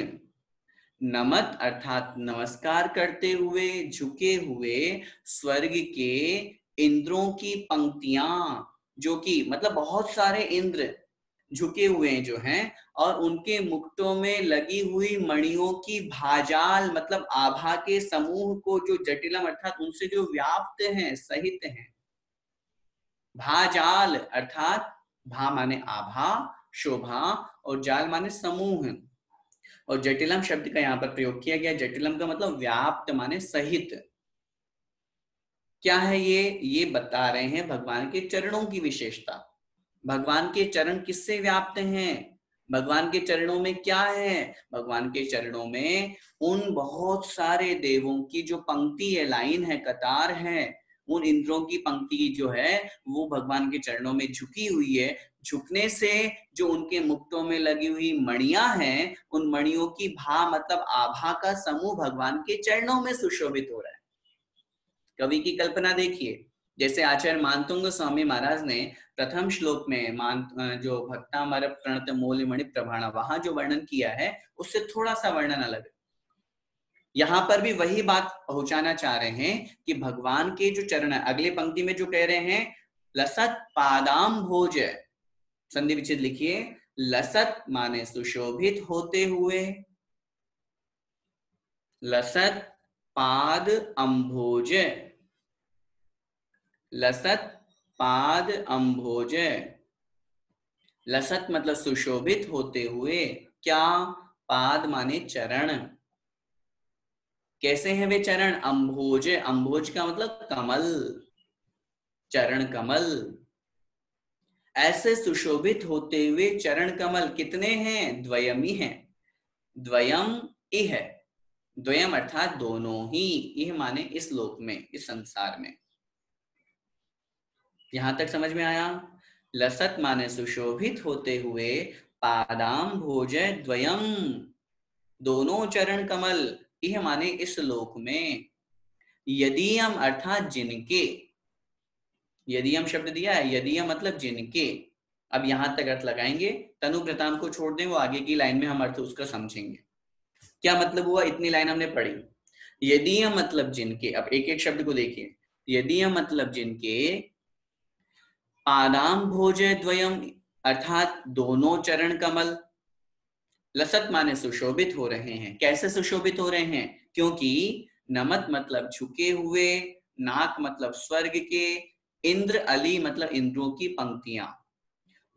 नमत अर्थात नमस्कार करते हुए, झुके हुए स्वर्ग के इंद्रों की पंक्तियां, जो कि मतलब बहुत सारे इंद्र झुके हुए हैं जो हैं, और उनके मुकुटों में लगी हुई मणियों की भाजाल मतलब आभा के समूह को, जो जटिलम अर्थात उनसे जो व्याप्त हैं, सहित हैं। भाजाल अर्थात भा माने आभा, शोभा, और जाल माने समूह, और जटिलम शब्द का यहाँ पर प्रयोग किया गया। जटिलम का मतलब व्याप्त माने सहित। क्या है ये बता रहे हैं भगवान के चरणों की विशेषता। भगवान के चरण किससे व्याप्त हैं, भगवान के चरणों में क्या है? भगवान के चरणों में उन बहुत सारे देवों की जो पंक्ति है, लाइन है, कतार है, उन इंद्रों की पंक्ति जो है वो भगवान के चरणों में झुकी हुई है। झुकने से जो उनके मुक्तों में लगी हुई मणियां हैं, उन मणियों की भा मतलब आभा का समूह भगवान के चरणों में सुशोभित हो रहा है। कवि की कल्पना देखिए, जैसे आचार्य मानतुंग स्वामी महाराज ने प्रथम श्लोक में जो भक्तामर प्रणत मौलिमणि प्रभाणा, वहां जो वर्णन किया है उससे थोड़ा सा वर्णन अलग है। यहां पर भी वही बात पहुंचाना चाह रहे हैं कि भगवान के जो चरण है, अगले पंक्ति में जो कह रहे हैं लसत पादाम भोज, संधि विच्छेद लिखिए, लसत माने सुशोभित होते हुए, लसत पाद अम्भोज, लसत पाद अम्भोज, लसत मतलब सुशोभित होते हुए, क्या? पाद माने चरण। कैसे हैं वे चरण? अम्भोज, अम्भोज का मतलब कमल, चरण कमल। ऐसे सुशोभित होते हुए चरण कमल कितने हैं? द्वयमी हैं, द्वयम इह, द्वयम अर्थात दोनों ही, इह माने इस लोक में, इस संसार में। यहां तक समझ में आया? लसत माने सुशोभित होते हुए, पादाम भोज द्वयम, दोनों चरण कमल, यह माने इस लोक में। यदीयम अर्थात जिनके, यदीयम शब्द दिया है, यदीयम मतलब जिनके। अब यहां तक अर्थ लगाएंगे, तनुभृताम को छोड़ दें, वो आगे की लाइन में हम अर्थ उसका समझेंगे। क्या मतलब हुआ? इतनी लाइन हमने पढ़ी। यदीयम मतलब जिनके, अब एक एक शब्द को देखिए। यदीयम मतलब जिनके, पादाम भोजे द्वयम अर्थात दोनों चरण कमल, लसत माने सुशोभित हो रहे हैं। कैसे सुशोभित हो रहे हैं? क्योंकि नमत मतलब झुके हुए, नाक मतलब स्वर्ग के, इंद्र अली मतलब इंद्रों की पंक्तियां,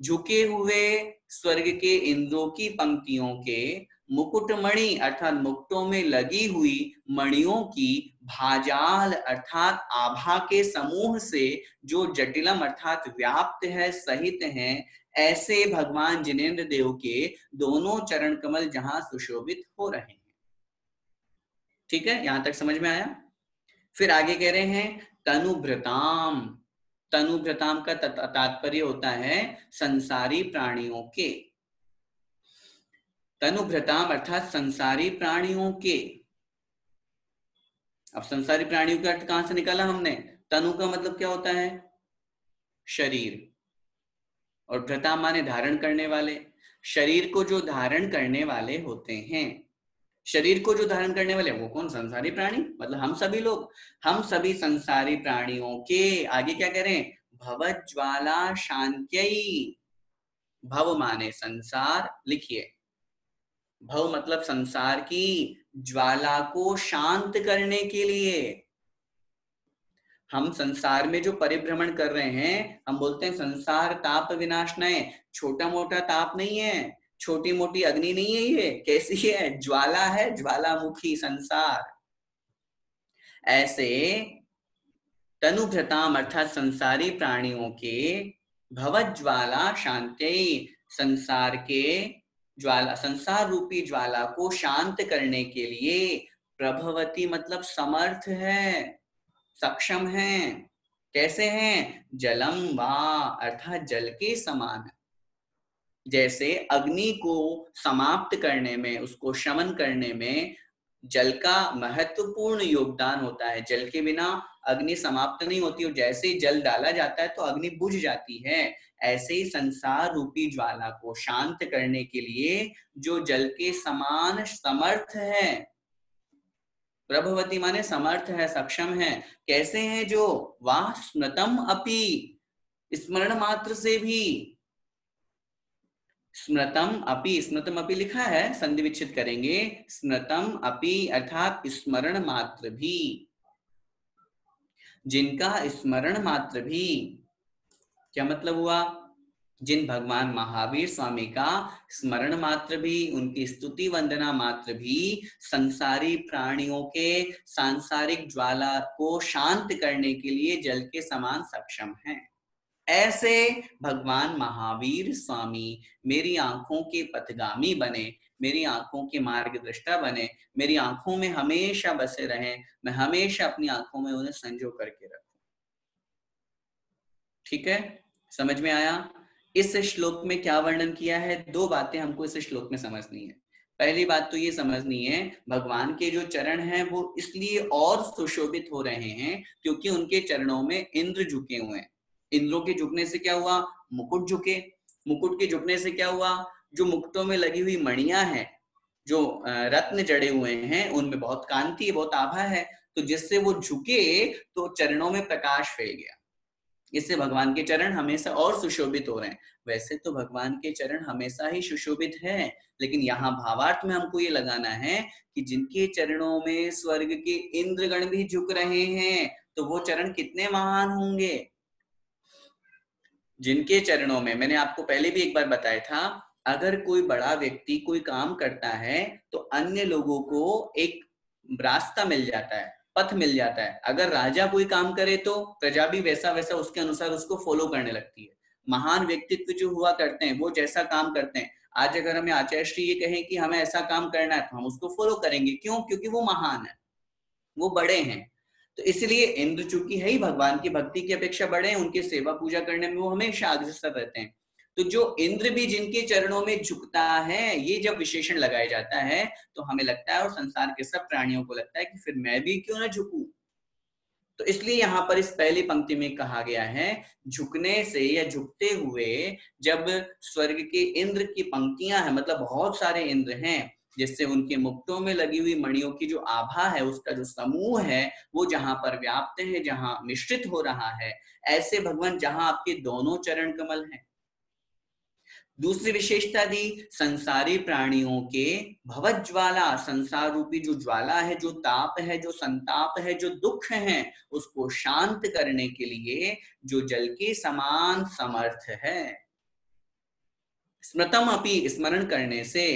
झुके हुए स्वर्ग के इंद्रों की पंक्तियों के मुकुटमणि अर्थात मुकुटों में लगी हुई मणियों की भाजाल अर्थात आभा के समूह से जो जटिलम अर्थात व्याप्त है, सहित हैं, ऐसे भगवान जिनेन्द्र देव के दोनों चरण कमल जहां सुशोभित हो रहे हैं। ठीक है, यहां तक समझ में आया? फिर आगे कह रहे हैं तनुभृताम, तनुभृताम का तात्पर्य होता है संसारी प्राणियों के, तनुभृताम अर्थात संसारी प्राणियों के। अब संसारी प्राणियों का अर्थ कहां से निकाला हमने? तनु का मतलब क्या होता है? शरीर, और भृताम माने धारण करने वाले। शरीर को जो धारण करने वाले होते हैं, शरीर को जो धारण करने वाले वो कौन? संसारी प्राणी, मतलब हम सभी लोग, हम सभी संसारी प्राणियों के। आगे क्या कह रहे हैं? भवज्वाला शांत्यई, भव माने संसार, लिखिए, भव मतलब संसार की, ज्वाला को शांत करने के लिए। हम संसार में जो परिभ्रमण कर रहे हैं, हम बोलते हैं संसार ताप विनाशनय, छोटा मोटा ताप नहीं है, छोटी मोटी अग्नि नहीं है, ये कैसी है? ज्वाला है, ज्वालामुखी संसार। ऐसे तनुभृताम अर्थात संसारी प्राणियों के, भवज्वाला शांति संसार के ज्वाला, संसार रूपी ज्वाला को शांत करने के लिए प्रभवती मतलब समर्थ है, सक्षम है। कैसे हैं? जलम वा, अर्थात जल के समान। जैसे अग्नि को समाप्त करने में, उसको शमन करने में जल का महत्वपूर्ण योगदान होता है। जल के बिना अग्नि समाप्त नहीं होती, और जैसे ही जल डाला जाता है तो अग्नि बुझ जाती है। ऐसे ही संसार रूपी ज्वाला को शांत करने के लिए जो जल के समान समर्थ है, प्रभवती माने समर्थ है, सक्षम है। कैसे हैं जो? वाह स्मृतम अपि, स्मरण मात्र से भी। स्मृतम अपि, स्मृतम अपि लिखा है, संधि विच्छेद करेंगे। स्मृतम अपि अर्थात स्मरण मात्र भी, जिनका स्मरण मात्र भी। क्या मतलब हुआ? जिन भगवान महावीर स्वामी का स्मरण मात्र भी, उनकी स्तुति वंदना मात्र भी संसारी प्राणियों के सांसारिक ज्वाला को शांत करने के लिए जल के समान सक्षम है। ऐसे भगवान महावीर स्वामी मेरी आंखों के पथगामी बने, मेरी आंखों के मार्गदृष्टा बने, मेरी आंखों में हमेशा बसे रहें। मैं हमेशा अपनी आंखों में उन्हें संजो करके रखूं। ठीक है, समझ में आया? इस श्लोक में क्या वर्णन किया है? दो बातें हमको इस श्लोक में समझनी है। पहली बात तो ये समझनी है, भगवान के जो चरण हैं वो इसलिए और सुशोभित हो रहे हैं क्योंकि उनके चरणों में इंद्र झुके हुए हैं। इंद्रों के झुकने से क्या हुआ? मुकुट झुके। मुकुट के झुकने से क्या हुआ? जो मुकुटों में लगी हुई मणियां हैं, जो रत्न जड़े हुए हैं, उनमें बहुत कांति है, बहुत आभा है। तो जिससे वो झुके तो चरणों में प्रकाश फैल गया। इससे भगवान के चरण हमेशा और सुशोभित हो रहे हैं। वैसे तो भगवान के चरण हमेशा ही सुशोभित है, लेकिन यहाँ भावार्थ में हमको ये लगाना है कि जिनके चरणों में स्वर्ग के इंद्रगण भी झुक रहे हैं, तो वो चरण कितने महान होंगे। जिनके चरणों में, मैंने आपको पहले भी एक बार बताया था, अगर कोई बड़ा व्यक्ति कोई काम करता है तो अन्य लोगों को एक रास्ता मिल जाता है, पथ मिल जाता है। अगर राजा कोई काम करे तो प्रजा भी वैसा वैसा उसके अनुसार उसको फॉलो करने लगती है। महान व्यक्तित्व जो हुआ करते हैं वो जैसा काम करते हैं, आज अगर हमें आचार्य श्री ये कहें कि हमें ऐसा काम करना है तो हम उसको फॉलो करेंगे। क्यों? क्योंकि वो महान है, वो बड़े हैं। तो इसलिए इंद्र चूंकि है ही भगवान की भक्ति की अपेक्षा बड़े हैं, उनकी सेवा पूजा करने में वो हमेशा अग्रसर रहते हैं। तो जो इंद्र भी जिनके चरणों में झुकता है, ये जब विशेषण लगाया जाता है तो हमें लगता है और संसार के सब प्राणियों को लगता है कि फिर मैं भी क्यों ना झुकूं। तो इसलिए यहाँ पर इस पहली पंक्ति में कहा गया है, झुकने से या झुकते हुए, जब स्वर्ग के इंद्र की पंक्तियां हैं, मतलब बहुत सारे इंद्र हैं, जिससे उनके मुक्तों में लगी हुई मणियों की जो आभा है, उसका जो समूह है, वो जहां पर व्याप्त है, जहां मिश्रित हो रहा है, ऐसे भगवान जहां आपके दोनों चरण कमल हैं। दूसरी विशेषता दी, संसारी प्राणियों के भवज्वाला, संसार रूपी जो ज्वाला है, जो ताप है, जो संताप है, जो दुख है, उसको शांत करने के लिए जो जल के समान समर्थ है। स्मृतम अपि, स्मरण करने से,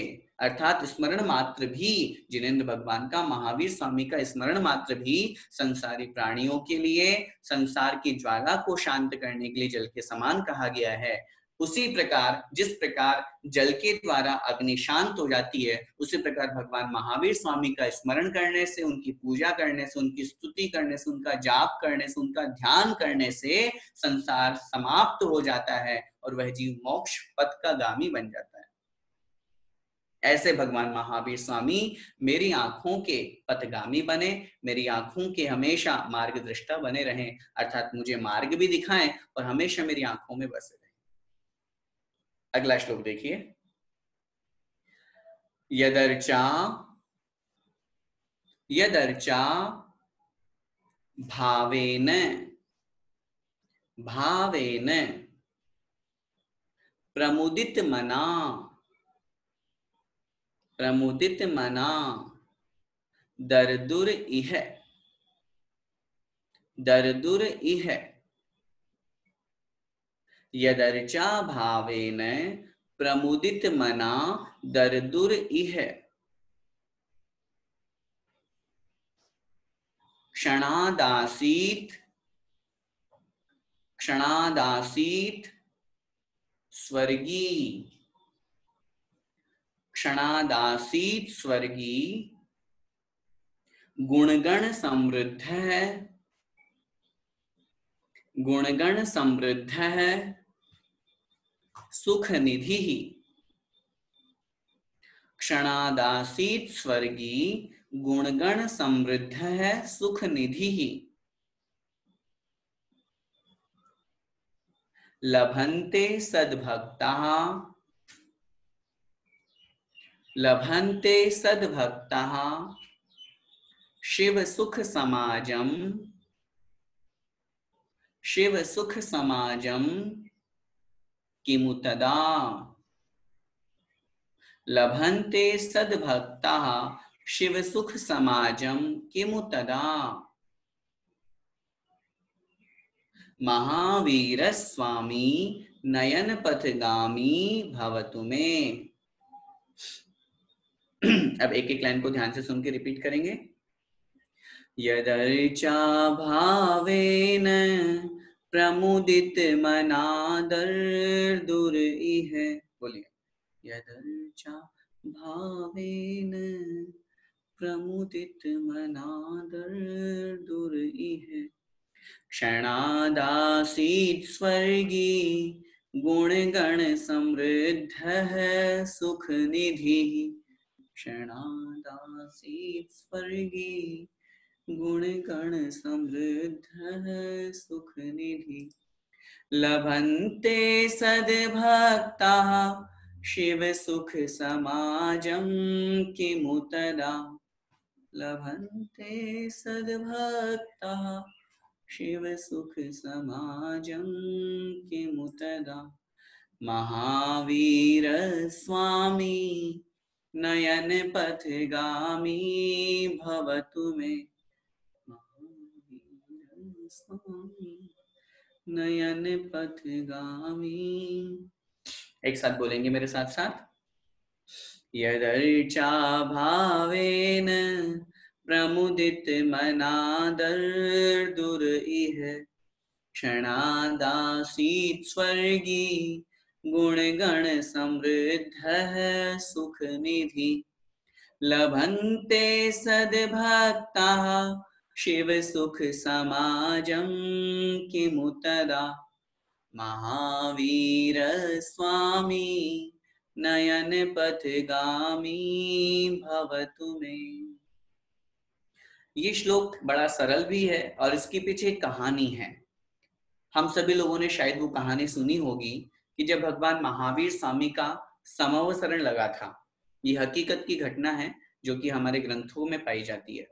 अर्थात स्मरण मात्र भी, जिनेन्द्र भगवान का, महावीर स्वामी का स्मरण मात्र भी संसारी प्राणियों के लिए, संसार की ज्वाला को शांत करने के लिए जल के समान कहा गया है। उसी प्रकार जिस प्रकार जल के द्वारा अग्नि शांत हो जाती है, उसी प्रकार भगवान महावीर स्वामी का स्मरण करने से, उनकी पूजा करने से, उनकी स्तुति करने से, उनका जाप करने से, उनका ध्यान करने से संसार समाप्त हो जाता है और वह जीव मोक्ष पथ का गामी बन जाता है। ऐसे भगवान महावीर स्वामी मेरी आंखों के पथगामी बने, मेरी आंखों के हमेशा मार्गदृष्टा बने रहें, अर्थात मुझे मार्ग भी दिखाएं और हमेशा मेरी आंखों में बसे रहें। अगला श्लोक देखिए, यदर्चा यदर्चा भावेन भावेन प्रमुदित मना प्रमुदित मना दरदुर इह दरदुर इह यदर्चा भावेन प्रमुदित मना दरदुर इह क्षणादासीत क्षणादासीत स्वर्गी क्षणादासीत स्वर्गी गुणगण समृद्ध है, गुणगण समृद्ध है सुख निधि। क्षणादासीत स्वर्गी गुणगण समृद्ध है सुख निधि। लभन्ते सद्भक्ताः, लभन्ते सद्भक्ताः शिव सुख समाजम, शिव सुख समाजम किमु तदा। लभन्ते सद्भक्ताः शिव सुख समाजम किमु तदा। महावीर स्वामी नयन पथगामी भवतु मे। अब एक एक लाइन को ध्यान से सुन के रिपीट करेंगे। यदर्चा भावेन प्रमुदित मनादर दूर इह। बोलिए। यदर्चा भावेन प्रमुदित मनादर दूर इह। क्षणादासीत स्वर्गी गुणगण समृद्ध है सुख निधि। क्षणादासीत स्वर्गी गुणगण समृद्ध है सुख निधि। लभन्ते सद्भक्ताः शिव सुख समाजम किमु तदा। लभन्ते सद्भक्ताः शिव सुख समाजम किमु तदा। महावीर स्वामी नयन पथगामी भवतु मे। महावीर स्वामी नयन पथगामी। एक साथ बोलेंगे मेरे साथ साथ। यदर्चा भावेन प्रमुदित मनादर दूर इह। क्षणादासीत स्वर्गी गुणगण समृद्ध है सुख निधि। लभन्ते सद्भक्ताः शिव सुख समाजम किमु तदा। महावीर स्वामी नयन पथगामी भवतु मे। ये श्लोक बड़ा सरल भी है और इसके पीछे एक कहानी है। हम सभी लोगों ने शायद वो कहानी सुनी होगी कि जब भगवान महावीर स्वामी का समवसरण लगा था। ये हकीकत की घटना है जो कि हमारे ग्रंथों में पाई जाती है।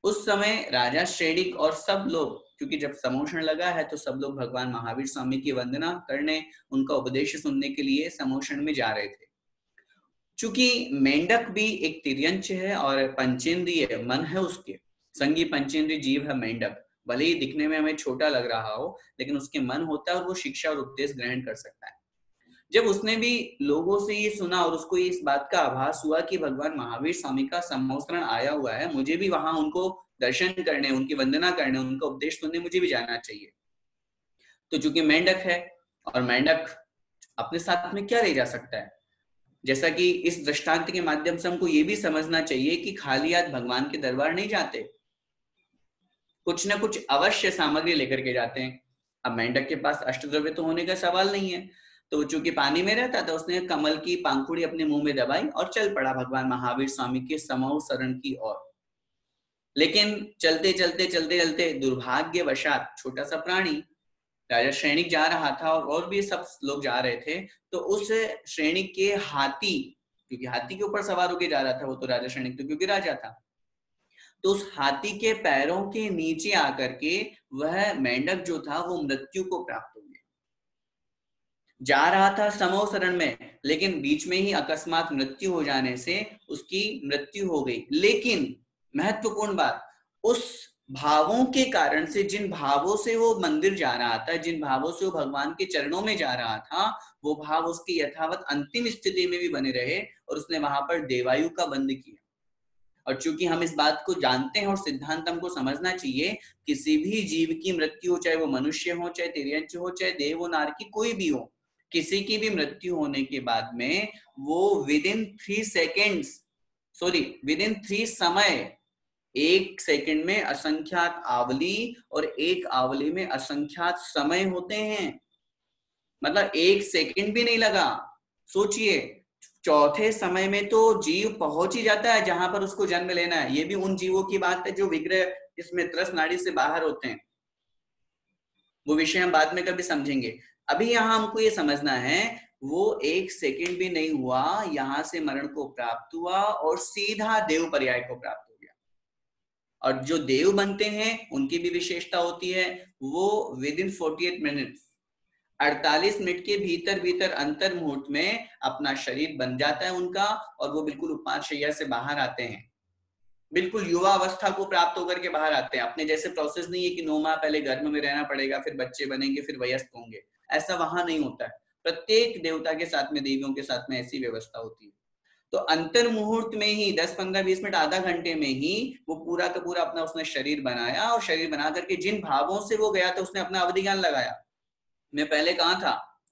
उस समय राजा श्रेणिक और सब लोग, क्योंकि जब समोषण लगा है तो सब लोग भगवान महावीर स्वामी की वंदना करने, उनका उपदेश सुनने के लिए समोषण में जा रहे थे। चूंकि मेंढक भी एक तिर्यंच है और पंचेंद्रिय मन है उसके, संगी पंचेंद्रिय जीव है मेंढक। भले ही दिखने में हमें छोटा लग रहा हो लेकिन उसके मन होता है और वो शिक्षा और उपदेश ग्रहण कर सकता है। जब उसने भी लोगों से ये सुना और उसको इस बात का आभास हुआ कि भगवान महावीर स्वामी का समवसरण आया हुआ है, मुझे भी वहां उनको दर्शन करने, उनकी वंदना करने, उनका उपदेश सुनने मुझे भी जाना चाहिए। तो चूंकि मेंढक है और मेंढक अपने साथ में क्या ले जा सकता है, जैसा कि इस दृष्टांत के माध्यम से हमको ये भी समझना चाहिए कि खाली हाथ भगवान के दरबार नहीं जाते, कुछ ना कुछ अवश्य सामग्री लेकर के जाते हैं। अब मेंढक के पास अष्टद्रव्य तो होने का सवाल नहीं है, तो चूंकि पानी में रहता था उसने कमल की पंखुड़ी अपने मुंह में दबाई और चल पड़ा भगवान महावीर स्वामी के समवसरण की ओर। लेकिन चलते चलते चलते चलते दुर्भाग्यवशात छोटा सा प्राणी राजा श्रेणिक जा रहा था और भी सब लोग जा रहे थे, तो उस श्रेणिक के हाथी, क्योंकि हाथी के ऊपर सवार होकर जा रहा था वो, तो राजा श्रेणिक तो क्योंकि राजा था, तो उस हाथी के पैरों के नीचे आकर के वह मेंढक जो था वो मृत्यु को प्राप्त हो गया। जा रहा था समवसरण में, लेकिन बीच में ही अकस्मात मृत्यु हो जाने से उसकी मृत्यु हो गई। लेकिन महत्वपूर्ण बात, उस भावों के कारण से, जिन भावों से वो मंदिर जा रहा था, जिन भावों से वो भगवान के चरणों में जा रहा था, वो भाव उसकी यथावत अंतिम स्थिति में भी बने रहे और उसने वहां पर देवायु का बंद किया। और चूंकि हम इस बात को जानते हैं और सिद्धांत हमको समझना चाहिए, किसी भी जीव की मृत्यु हो, चाहे वो मनुष्य हो, चाहे तिर्यंच हो, चाहे देव हो, नारकी, कोई भी हो, किसी की भी मृत्यु होने के बाद में वो विद इन 3 समय, 1 सेकंड में असंख्यात आवली और 1 आवली में असंख्यात समय होते हैं। मतलब 1 सेकंड भी नहीं लगा। सोचिए, चौथे समय में तो जीव पहुंच ही जाता है जहां पर उसको जन्म लेना है। ये भी उन जीवों की बात है जो विग्रह इसमें त्रस नाड़ी से बाहर होते हैं। वो विषय हम बाद में कभी समझेंगे। अभी यहाँ हमको ये समझना है, वो 1 सेकंड भी नहीं हुआ, यहां से मरण को प्राप्त हुआ और सीधा देव पर्याय को प्राप्त हो गया। और जो देव बनते हैं उनकी भी विशेषता होती है, वो विद इन 48 मिनट्स, 48 मिनट के भीतर भीतर अंतर मुहूर्त में अपना शरीर बन जाता है उनका, और वो बिल्कुल उपाधशय्या से बाहर आते हैं, बिल्कुल युवा अवस्था को प्राप्त होकर के बाहर आते हैं। अपने जैसे प्रोसेस नहीं है कि 9 माह पहले गर्भ में रहना पड़ेगा, फिर बच्चे बनेंगे, फिर वयस्क होंगे। ऐसा वहां नहीं होता है। प्रत्येक देवता के साथ में, देवियों के साथ में ऐसी व्यवस्था होती है। तो अंतर मुहूर्त में ही 10, 15, 20 मिनट, आधा घंटे में ही वो पूरा का पूरा अपना उसने शरीर बनाया, और शरीर बना करके जिन भावों से वो गया था उसने अपना अवधि ज्ञान लगाया। मैं पहले कहाँ था?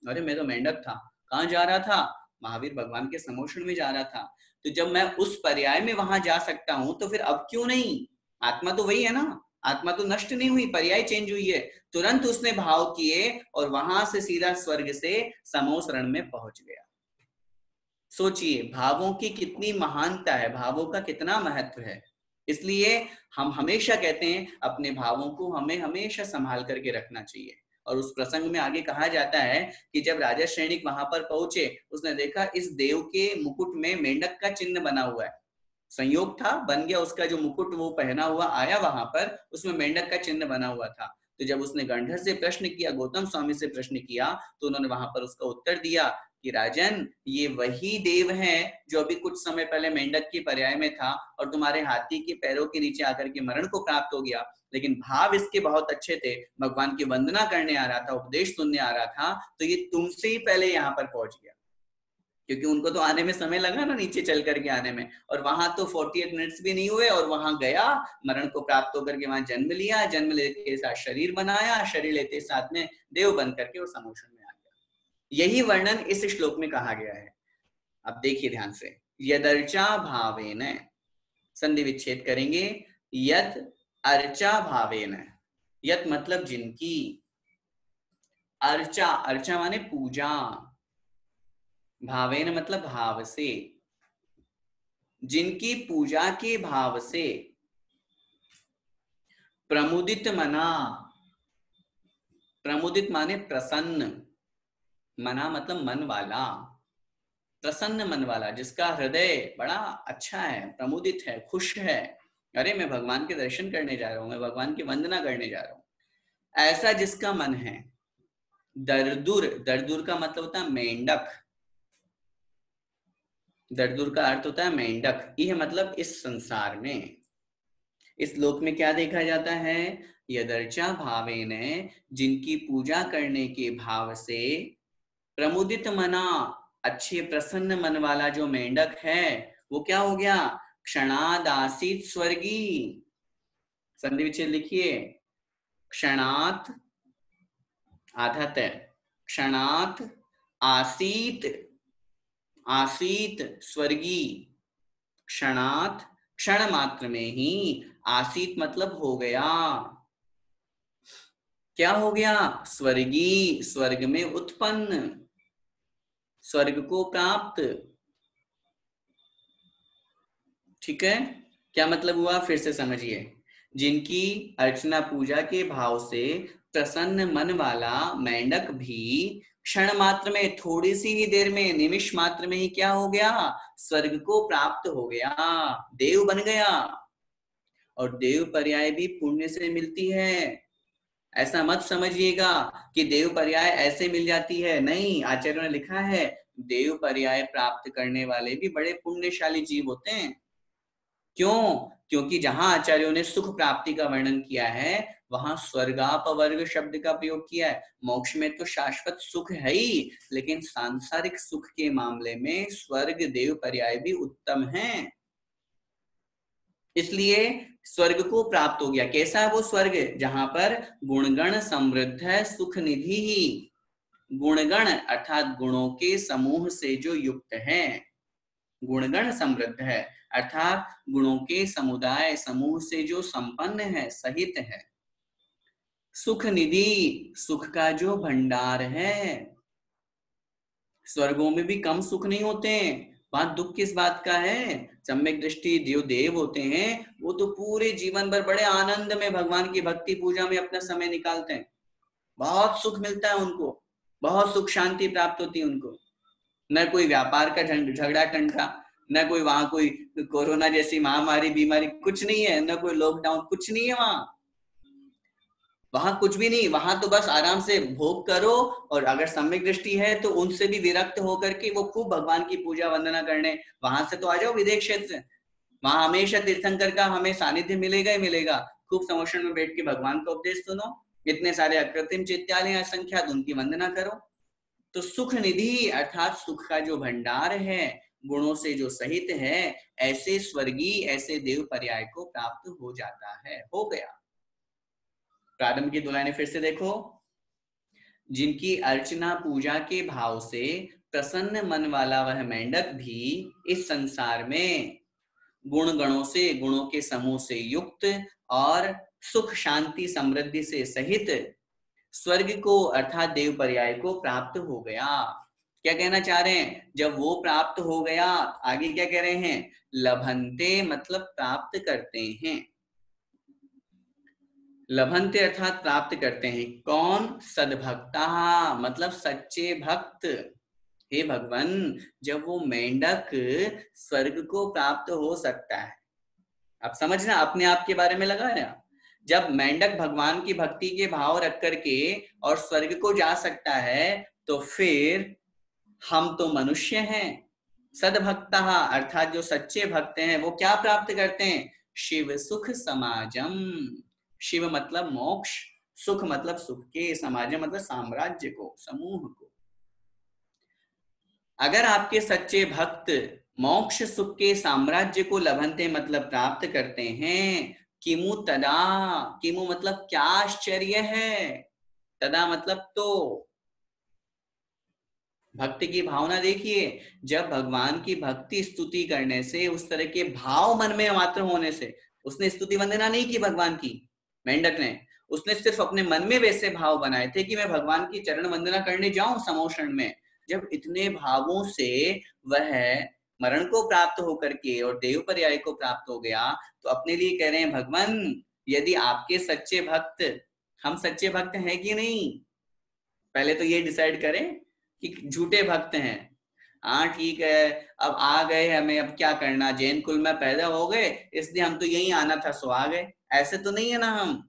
अरे मैं तो मेंढक था। कहाँ जा रहा था? महावीर भगवान के समोषण में जा रहा था। तो जब मैं उस पर्याय में वहां जा सकता हूं, तो फिर अब क्यों नहीं? आत्मा तो वही है ना, आत्मा तो नष्ट नहीं हुई, पर्याय चेंज हुई है। तुरंत उसने भाव किए और वहां से सीधा स्वर्ग से समोसरण में पहुंच गया। सोचिए भावों की कितनी महानता है, भावों का कितना महत्व है। इसलिए हम हमेशा कहते हैं अपने भावों को हमें हमेशा संभाल करके रखना चाहिए। और उस प्रसंग में आगे कहा जाता है कि जब राजा श्रेणिक वहां पर पहुंचे, उसने देखा इस देव के मुकुट में मेंढक का चिन्ह बना हुआ है। संयोग था, बन गया, उसका जो मुकुट वो पहना हुआ आया वहां पर, उसमें मेंढक का चिन्ह बना हुआ था। तो जब उसने गंधर से प्रश्न किया, गौतम स्वामी से प्रश्न किया, तो उन्होंने वहां पर उसका उत्तर दिया कि राजन, ये वही देव हैं जो अभी कुछ समय पहले मेंढक की पर्याय में था और तुम्हारे हाथी के पैरों के नीचे आकर के मरण को प्राप्त हो गया। लेकिन भाव इसके बहुत अच्छे थे, भगवान की वंदना करने आ रहा था, उपदेश सुनने आ रहा था, तो ये तुमसे ही पहले यहाँ पर पहुंच गया। क्योंकि उनको तो आने में समय लगा ना, नीचे चल करके आने में, और वहां तो 48 मिनट्स भी नहीं हुए, और वहां गया, मरण को प्राप्त होकर के वहां जन्म लिया, जन्म लेते साथ शरीर बनाया, शरीर लेते साथ में देव बन करके वो समोषण में आ गया। यही वर्णन इस श्लोक में कहा गया है। अब देखिए ध्यान से, यदर्चा भावेन, संधि विच्छेद करेंगे, यद अर्चा भावेन, यद मतलब जिनकी, अर्चा, अर्चा माने पूजा, भावेन मतलब भाव से, जिनकी पूजा के भाव से, प्रमुदित मना, प्रमुदित माने प्रसन्न, मना मतलब मन वाला, प्रसन्न मन वाला, जिसका हृदय बड़ा अच्छा है, प्रमुदित है, खुश है। अरे मैं भगवान के दर्शन करने जा रहा हूं, मैं भगवान की वंदना करने जा रहा हूं, ऐसा जिसका मन है। दरदुर, दरदुर का मतलब होता है मेंढक, दरदुर का अर्थ होता है मेंढक। यह मतलब इस संसार में, इस लोक में क्या देखा जाता है? यदर्चा भावेन, जिनकी पूजा करने के भाव से, प्रमुदित मना, अच्छे प्रसन्न मन वाला जो मेंढक है, वो क्या हो गया? क्षणादासित स्वर्गी, संधि विच्छेद लिखिए, क्षणात आधा तय, क्षणात आसीत, आसीत स्वर्गी, क्षणात क्षण मात्र में ही, आसीत मतलब हो गया, क्या हो गया? स्वर्गी, स्वर्ग में उत्पन्न, स्वर्ग को प्राप्त। ठीक है, क्या मतलब हुआ? फिर से समझिए, जिनकी अर्चना पूजा के भाव से प्रसन्न मन वाला मेंढक भी क्षण मात्र में, थोड़ी सी ही देर में, निमिष मात्र में ही क्या हो गया? स्वर्ग को प्राप्त हो गया, देव बन गया। और देव पर्याय भी पुण्य से मिलती है। ऐसा मत समझिएगा कि देव पर्याय ऐसे मिल जाती है, नहीं। आचार्यों ने लिखा है देव पर्याय प्राप्त करने वाले भी बड़े पुण्यशाली जीव होते हैं। क्यों? क्योंकि जहां आचार्यों ने सुख प्राप्ति का वर्णन किया है, वहां स्वर्गापवर्ग शब्द का प्रयोग किया है। मोक्ष में तो शाश्वत सुख है ही, लेकिन सांसारिक सुख के मामले में स्वर्ग देव पर्याय भी उत्तम है। इसलिए स्वर्ग को प्राप्त हो गया। कैसा है वो स्वर्ग? जहां पर गुणगण समृद्ध है, सुख निधि ही, गुणगण अर्थात गुणों के समूह से जो युक्त है, गुणगण समृद्ध है अर्थात गुणों के समुदाय समूह से जो संपन्न है, सहित है। सुख निधि, सुख का जो भंडार है। स्वर्गों में भी कम सुख नहीं होते हैं। वहां दुख किस बात का है? सम्यक दृष्टि जो देव होते हैं वो तो पूरे जीवन भर बड़े आनंद में भगवान की भक्ति पूजा में अपना समय निकालते हैं, बहुत सुख मिलता है उनको, बहुत सुख शांति प्राप्त होती है उनको। न कोई व्यापार का झगड़ा टंटा, न कोई वहां कोई कोरोना जैसी महामारी बीमारी, कुछ नहीं है, न कोई लॉकडाउन, कुछ नहीं है वहां। वहां कुछ भी नहीं, वहां तो बस आराम से भोग करो, और अगर सम्यक दृष्टि है तो उनसे भी विरक्त होकर के वो खूब भगवान की पूजा वंदना करने वहां से तो आ जाओ विदेश क्षेत्र से। वहां हमेशा तीर्थंकर का हमें सानिध्य मिलेगा ही मिलेगा। खूब समोषण में बैठ के भगवान का उपदेश सुनो, इतने सारे अकृत्रिम चित्तालय असंख्यात, उनकी वंदना करो। तो सुख निधि अर्थात सुख का जो भंडार है, गुणों से जो सहित है, ऐसे स्वर्गीय, ऐसे देव पर्याय को प्राप्त हो जाता है, हो गया। प्रारंभ की 2 लाइनें फिर से देखो। जिनकी अर्चना पूजा के भाव से प्रसन्न मन वाला वह मेंढक भी इस संसार में गुण गणों से, गुणों के समूह से युक्त और सुख शांति समृद्धि से सहित स्वर्ग को अर्थात देव पर्याय को प्राप्त हो गया। क्या कहना चाह रहे हैं? जब वो प्राप्त हो गया, आगे क्या कह रहे हैं? लभंते मतलब प्राप्त करते हैं, लभंते अर्थात प्राप्त करते हैं। कौन? सद्भक्ता मतलब सच्चे भक्त। हे भगवान, जब वो मेंढक स्वर्ग को प्राप्त हो सकता है, अब समझना, अपने आप के बारे में लगाया, जब मेंढक भगवान की भक्ति के भाव रख करके और स्वर्ग को जा सकता है, तो फिर हम तो मनुष्य हैं। सद्भक्ता अर्थात जो सच्चे भक्त हैं वो क्या प्राप्त करते हैं? शिव सुख समाजम। शिव मतलब मोक्ष, सुख मतलब सुख के, समाजम मतलब साम्राज्य को, समूह को। अगर आपके सच्चे भक्त मोक्ष सुख के साम्राज्य को लभंते मतलब प्राप्त करते हैं, किमु तदा, किमु मतलब क्या आश्चर्य है, तदा मतलब तो। भक्ति की भावना देखिए, जब भगवान की भक्ति स्तुति करने से, उस तरह के भाव मन में मात्र होने से, उसने स्तुति वंदना नहीं की भगवान की, मेंढक ने, उसने सिर्फ अपने मन में वैसे भाव बनाए थे कि मैं भगवान की चरण वंदना करने जाऊं समोषण में। जब इतने भावों से वह मरण को प्राप्त होकर के और देव पर्याय को प्राप्त हो गया, तो अपने लिए कह रहे हैं भगवान, यदि आपके सच्चे भक्त, हम सच्चे भक्त हैं कि नहीं, पहले तो ये डिसाइड करें कि झूठे भक्त हैं। हाँ ठीक है, अब आ गए हमें, अब क्या करना, जैन कुल में पैदा हो गए इसलिए हम तो यही आना था, सो आ गए, ऐसे तो नहीं है ना हम।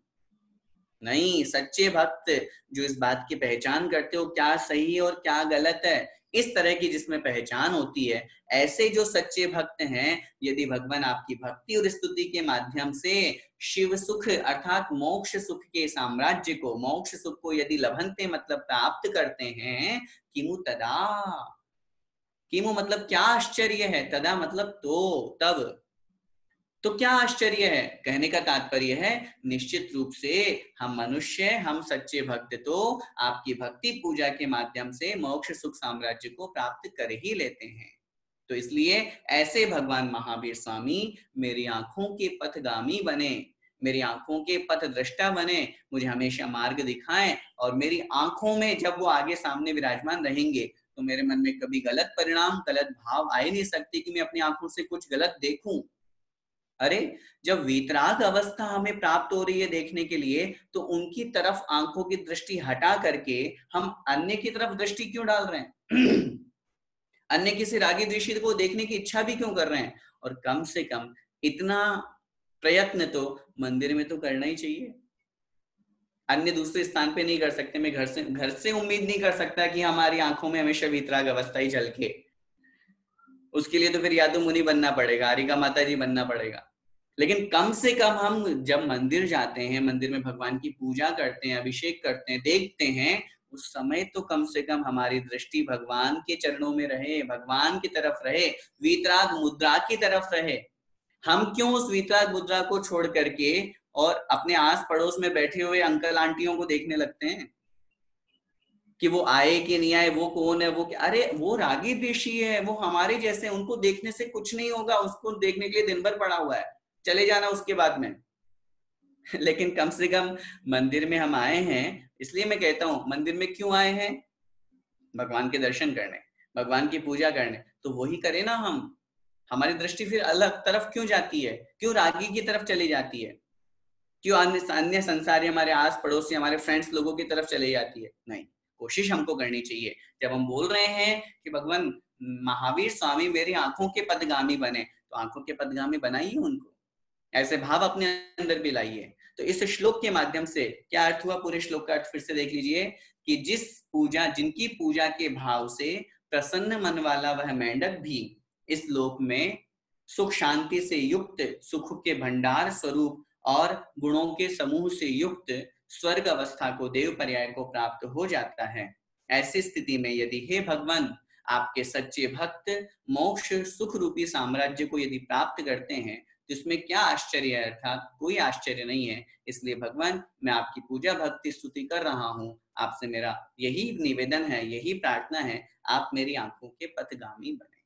नहीं, सच्चे भक्त जो इस बात की पहचान करते हो क्या सही है और क्या गलत है, इस तरह की जिसमें पहचान होती है, ऐसे जो सच्चे भक्त हैं, यदि भगवान आपकी भक्ति और स्तुति के माध्यम से शिव सुख अर्थात मोक्ष सुख के साम्राज्य को, मोक्ष सुख को यदि लभंते मतलब प्राप्त करते हैं, किमु तदा, किमु मतलब क्या आश्चर्य है, तदा मतलब तो, तब। तो क्या आश्चर्य है? कहने का तात्पर्य है निश्चित रूप से हम मनुष्य, हम सच्चे भक्त तो आपकी भक्ति पूजा के माध्यम से मोक्ष सुख साम्राज्य को प्राप्त कर ही लेते हैं। तो इसलिए ऐसे भगवान महावीर स्वामी मेरी आंखों के पथगामी बने, मेरी आंखों के पथ दृष्टा बने, मुझे हमेशा मार्ग दिखाएं, और मेरी आंखों में जब वो आगे सामने विराजमान रहेंगे तो मेरे मन में कभी गलत परिणाम, गलत भाव आ ही नहीं सकते कि मैं अपनी आंखों से कुछ गलत देखूं। अरे, जब वीतराग अवस्था हमें प्राप्त हो रही है देखने के लिए, तो उनकी तरफ आंखों की दृष्टि हटा करके हम अन्य की तरफ दृष्टि क्यों डाल रहे हैं? अन्य किसी रागी दृष्टि को देखने की इच्छा भी क्यों कर रहे हैं? और कम से कम इतना प्रयत्न तो मंदिर में तो करना ही चाहिए। अन्य दूसरे स्थान पे नहीं कर सकते। मैं घर से उम्मीद नहीं कर सकता कि हमारी आंखों में हमेशा वीतराग अवस्था ही झलके। उसके लिए तो फिर या तो मुनि बनना पड़ेगा, हरिका माता जी बनना पड़ेगा। लेकिन कम से कम हम जब मंदिर जाते हैं, मंदिर में भगवान की पूजा करते हैं, अभिषेक करते हैं, देखते हैं, उस समय तो कम से कम हमारी दृष्टि भगवान के चरणों में रहे, भगवान की तरफ रहे, वीतराग मुद्रा की तरफ रहे। हम क्यों उस वीतराग मुद्रा को छोड़ करके और अपने आस पड़ोस में बैठे हुए अंकल आंटियों को देखने लगते हैं? कि वो आए कि नहीं आए, वो कौन है, वो क्या, अरे वो रागी द्वेषी है, वो हमारे जैसे, उनको देखने से कुछ नहीं होगा, उसको देखने के लिए दिन भर पड़ा हुआ है, चले जाना उसके बाद में। लेकिन कम से कम मंदिर में हम आए हैं, इसलिए मैं कहता हूं मंदिर में क्यों आए हैं, भगवान के दर्शन करने, भगवान की पूजा करने, तो वही करें ना हम। हमारी दृष्टि फिर अलग तरफ क्यों जाती है, क्यों रागी की तरफ चली जाती है, क्यों अन्य अन्य संसारी हमारे आस पड़ोसी हमारे फ्रेंड्स लोगों की तरफ चली जाती है। नहीं, कोशिश हमको करनी चाहिए, जब हम बोल रहे हैं कि भगवान महावीर स्वामी मेरी आंखों के पदगामी बने, तो आंखों के पदगामी बनाइए उनको, ऐसे भाव अपने अंदर भी लाइए। तो इस श्लोक के माध्यम से क्या अर्थ हुआ, पूरे श्लोक का अर्थ फिर से देख लीजिए कि जिनकी पूजा के भाव से प्रसन्न मन वाला वह मेंढक भी इस लोक में सुख शांति से युक्त, सुख के भंडार स्वरूप और गुणों के समूह से युक्त स्वर्ग अवस्था को, देव पर्याय को प्राप्त हो जाता है। ऐसी स्थिति में यदि हे भगवान आपके सच्चे भक्त मोक्ष सुख रूपी साम्राज्य को यदि प्राप्त करते हैं, तो इसमें क्या आश्चर्य है, अर्थात कोई आश्चर्य नहीं है। इसलिए भगवान मैं आपकी पूजा भक्ति स्तुति कर रहा हूँ, आपसे मेरा यही निवेदन है, यही प्रार्थना है, आप मेरी आंखों के पथगामी बने।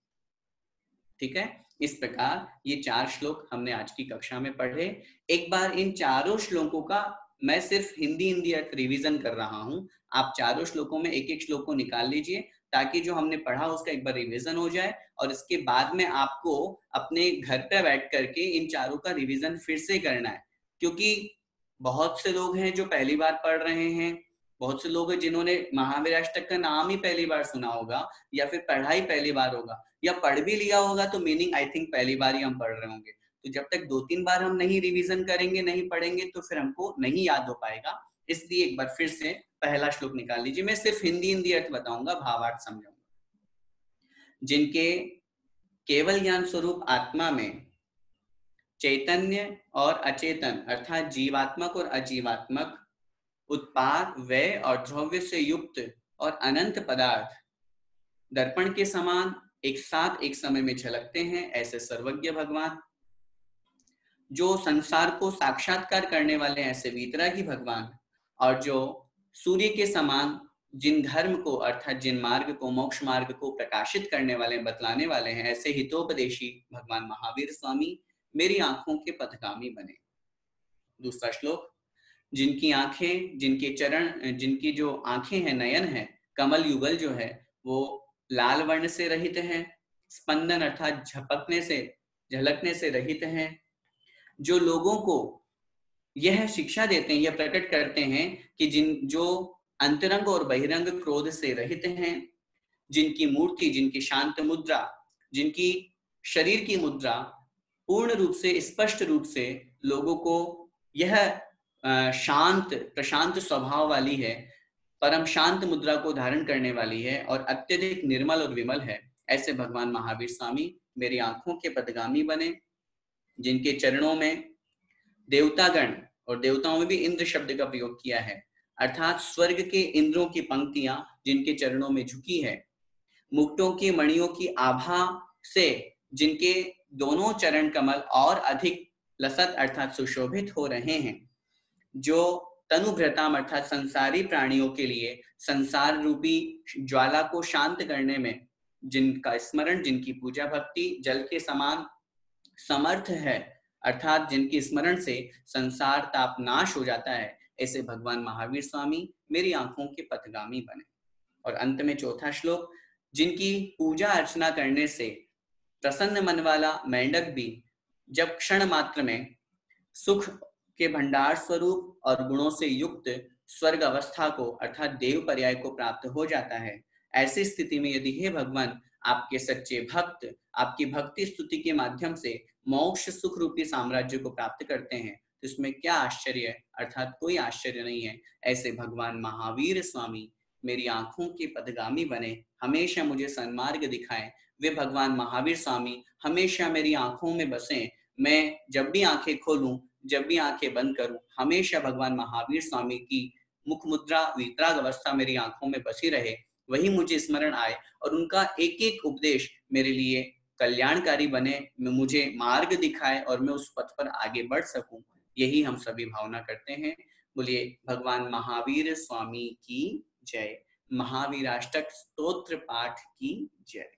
ठीक है, इस प्रकार ये 4 श्लोक हमने आज की कक्षा में पढ़े। एक बार इन चारों श्लोकों का मैं सिर्फ हिंदी अर्थ रिवीजन कर रहा हूं, आप चारों श्लोकों में एक एक श्लोक को निकाल लीजिए, ताकि जो हमने पढ़ा उसका एक बार रिवीजन हो जाए, और इसके बाद में आपको अपने घर पे बैठ करके इन चारों का रिवीजन फिर से करना है। क्योंकि बहुत से लोग हैं जो पहली बार पढ़ रहे हैं, बहुत से लोग हैं जिन्होंने महावीराष्टक का नाम ही पहली बार सुना होगा, या फिर पढ़ाई पहली बार होगा, या पढ़ भी लिया होगा तो मीनिंग आई थिंक पहली बार ही हम पढ़ रहे होंगे। तो जब तक 2-3 बार हम नहीं रिवीजन करेंगे, नहीं पढ़ेंगे, तो फिर हमको नहीं याद हो पाएगा। इसलिए एक बार फिर से पहला श्लोक निकाल लीजिए, मैं सिर्फ हिंदी अर्थ बताऊंगा, भावार्थ समझाऊंगा। जिनके केवल ज्ञान स्वरूप आत्मा में चैतन्य और अचेतन अर्थात जीवात्मक और अजीवात्मक, उत्पाद व्यय और द्रव्य से युक्त और अनंत पदार्थ दर्पण के समान एक साथ एक समय में झलकते हैं, ऐसे सर्वज्ञ भगवान, जो संसार को साक्षात्कार करने वाले ऐसे वीतरागी भगवान, और जो सूर्य के समान जिन धर्म को अर्थात जिन मार्ग को, मोक्ष मार्ग को प्रकाशित करने वाले, बतलाने वाले हैं, ऐसे हितोपदेशी भगवान महावीर स्वामी मेरी आंखों के पथगामी बने। दूसरा श्लोक, जिनकी आंखें, जिनके चरण, जिनकी जो आंखें हैं, नयन है, कमल युगल जो है वो लाल वर्ण से रहित हैं, स्पंदन अर्थात झपकने से, झलकने से रहित हैं, जो लोगों को यह शिक्षा देते हैं, यह प्रकट करते हैं कि जो अंतरंग और बहिरंग क्रोध से रहित हैं, जिनकी मूर्ति, जिनकी शांत मुद्रा, जिनकी शरीर की मुद्रा पूर्ण रूप से, स्पष्ट रूप से लोगों को यह शांत प्रशांत स्वभाव वाली है, परम शांत मुद्रा को धारण करने वाली है और अत्यधिक निर्मल और विमल है, ऐसे भगवान महावीर स्वामी मेरी आंखों के पथगामी बने। जिनके चरणों में देवतागण, और देवताओं में भी इंद्र शब्द का प्रयोग किया है, अर्थात स्वर्ग के इंद्रों की पंक्तियां जिनके चरणों में झुकी है, मुक्तों की मणियों की आभा से जिनके दोनों चरण कमल और अधिक लसत अर्थात सुशोभित हो रहे हैं, जो तनुभृताम अर्थात संसारी प्राणियों के लिए संसार रूपी ज्वाला को शांत करने में जिनका स्मरण, जिनकी पूजा भक्ति जल के समान समर्थ है, अर्थात जिनकी स्मरण से संसार ताप नाश हो जाता है, ऐसे भगवान महावीर स्वामी मेरी आंखों के पथगामी बने। और अंत में चौथा श्लोक, जिनकी पूजा अर्चना करने से प्रसन्न मन वाला मेंढक भी जब क्षण मात्र में सुख के भंडार स्वरूप और गुणों से युक्त स्वर्ग अवस्था को अर्थात देव पर्याय को प्राप्त हो जाता है, ऐसी स्थिति में यदि हे भगवान आपके सच्चे भक्त आपकी भक्ति स्तुति के माध्यम से मोक्ष सुख रूपी साम्राज्य को प्राप्त करते हैं, तो इसमें क्या आश्चर्य है, अर्थात कोई आश्चर्य नहीं है। ऐसे भगवान महावीर स्वामी मेरी आंखों के पथगामी बने, हमेशा मुझे सन्मार्ग दिखाएं। वे भगवान महावीर स्वामी हमेशा मेरी आंखों में बसे, मैं जब भी आंखें खोलूं, जब भी आंखें बंद करूं, हमेशा भगवान महावीर स्वामी की मुख मुद्रा वीतराग अवस्था मेरी आंखों में बसी रहे, वही मुझे स्मरण आए और उनका एक एक उपदेश मेरे लिए कल्याणकारी बने, मुझे मार्ग दिखाए और मैं उस पथ पर आगे बढ़ सकूं। यही हम सभी भावना करते हैं। बोलिए भगवान महावीर स्वामी की जय। महावीराष्टक स्तोत्र पाठ की जय।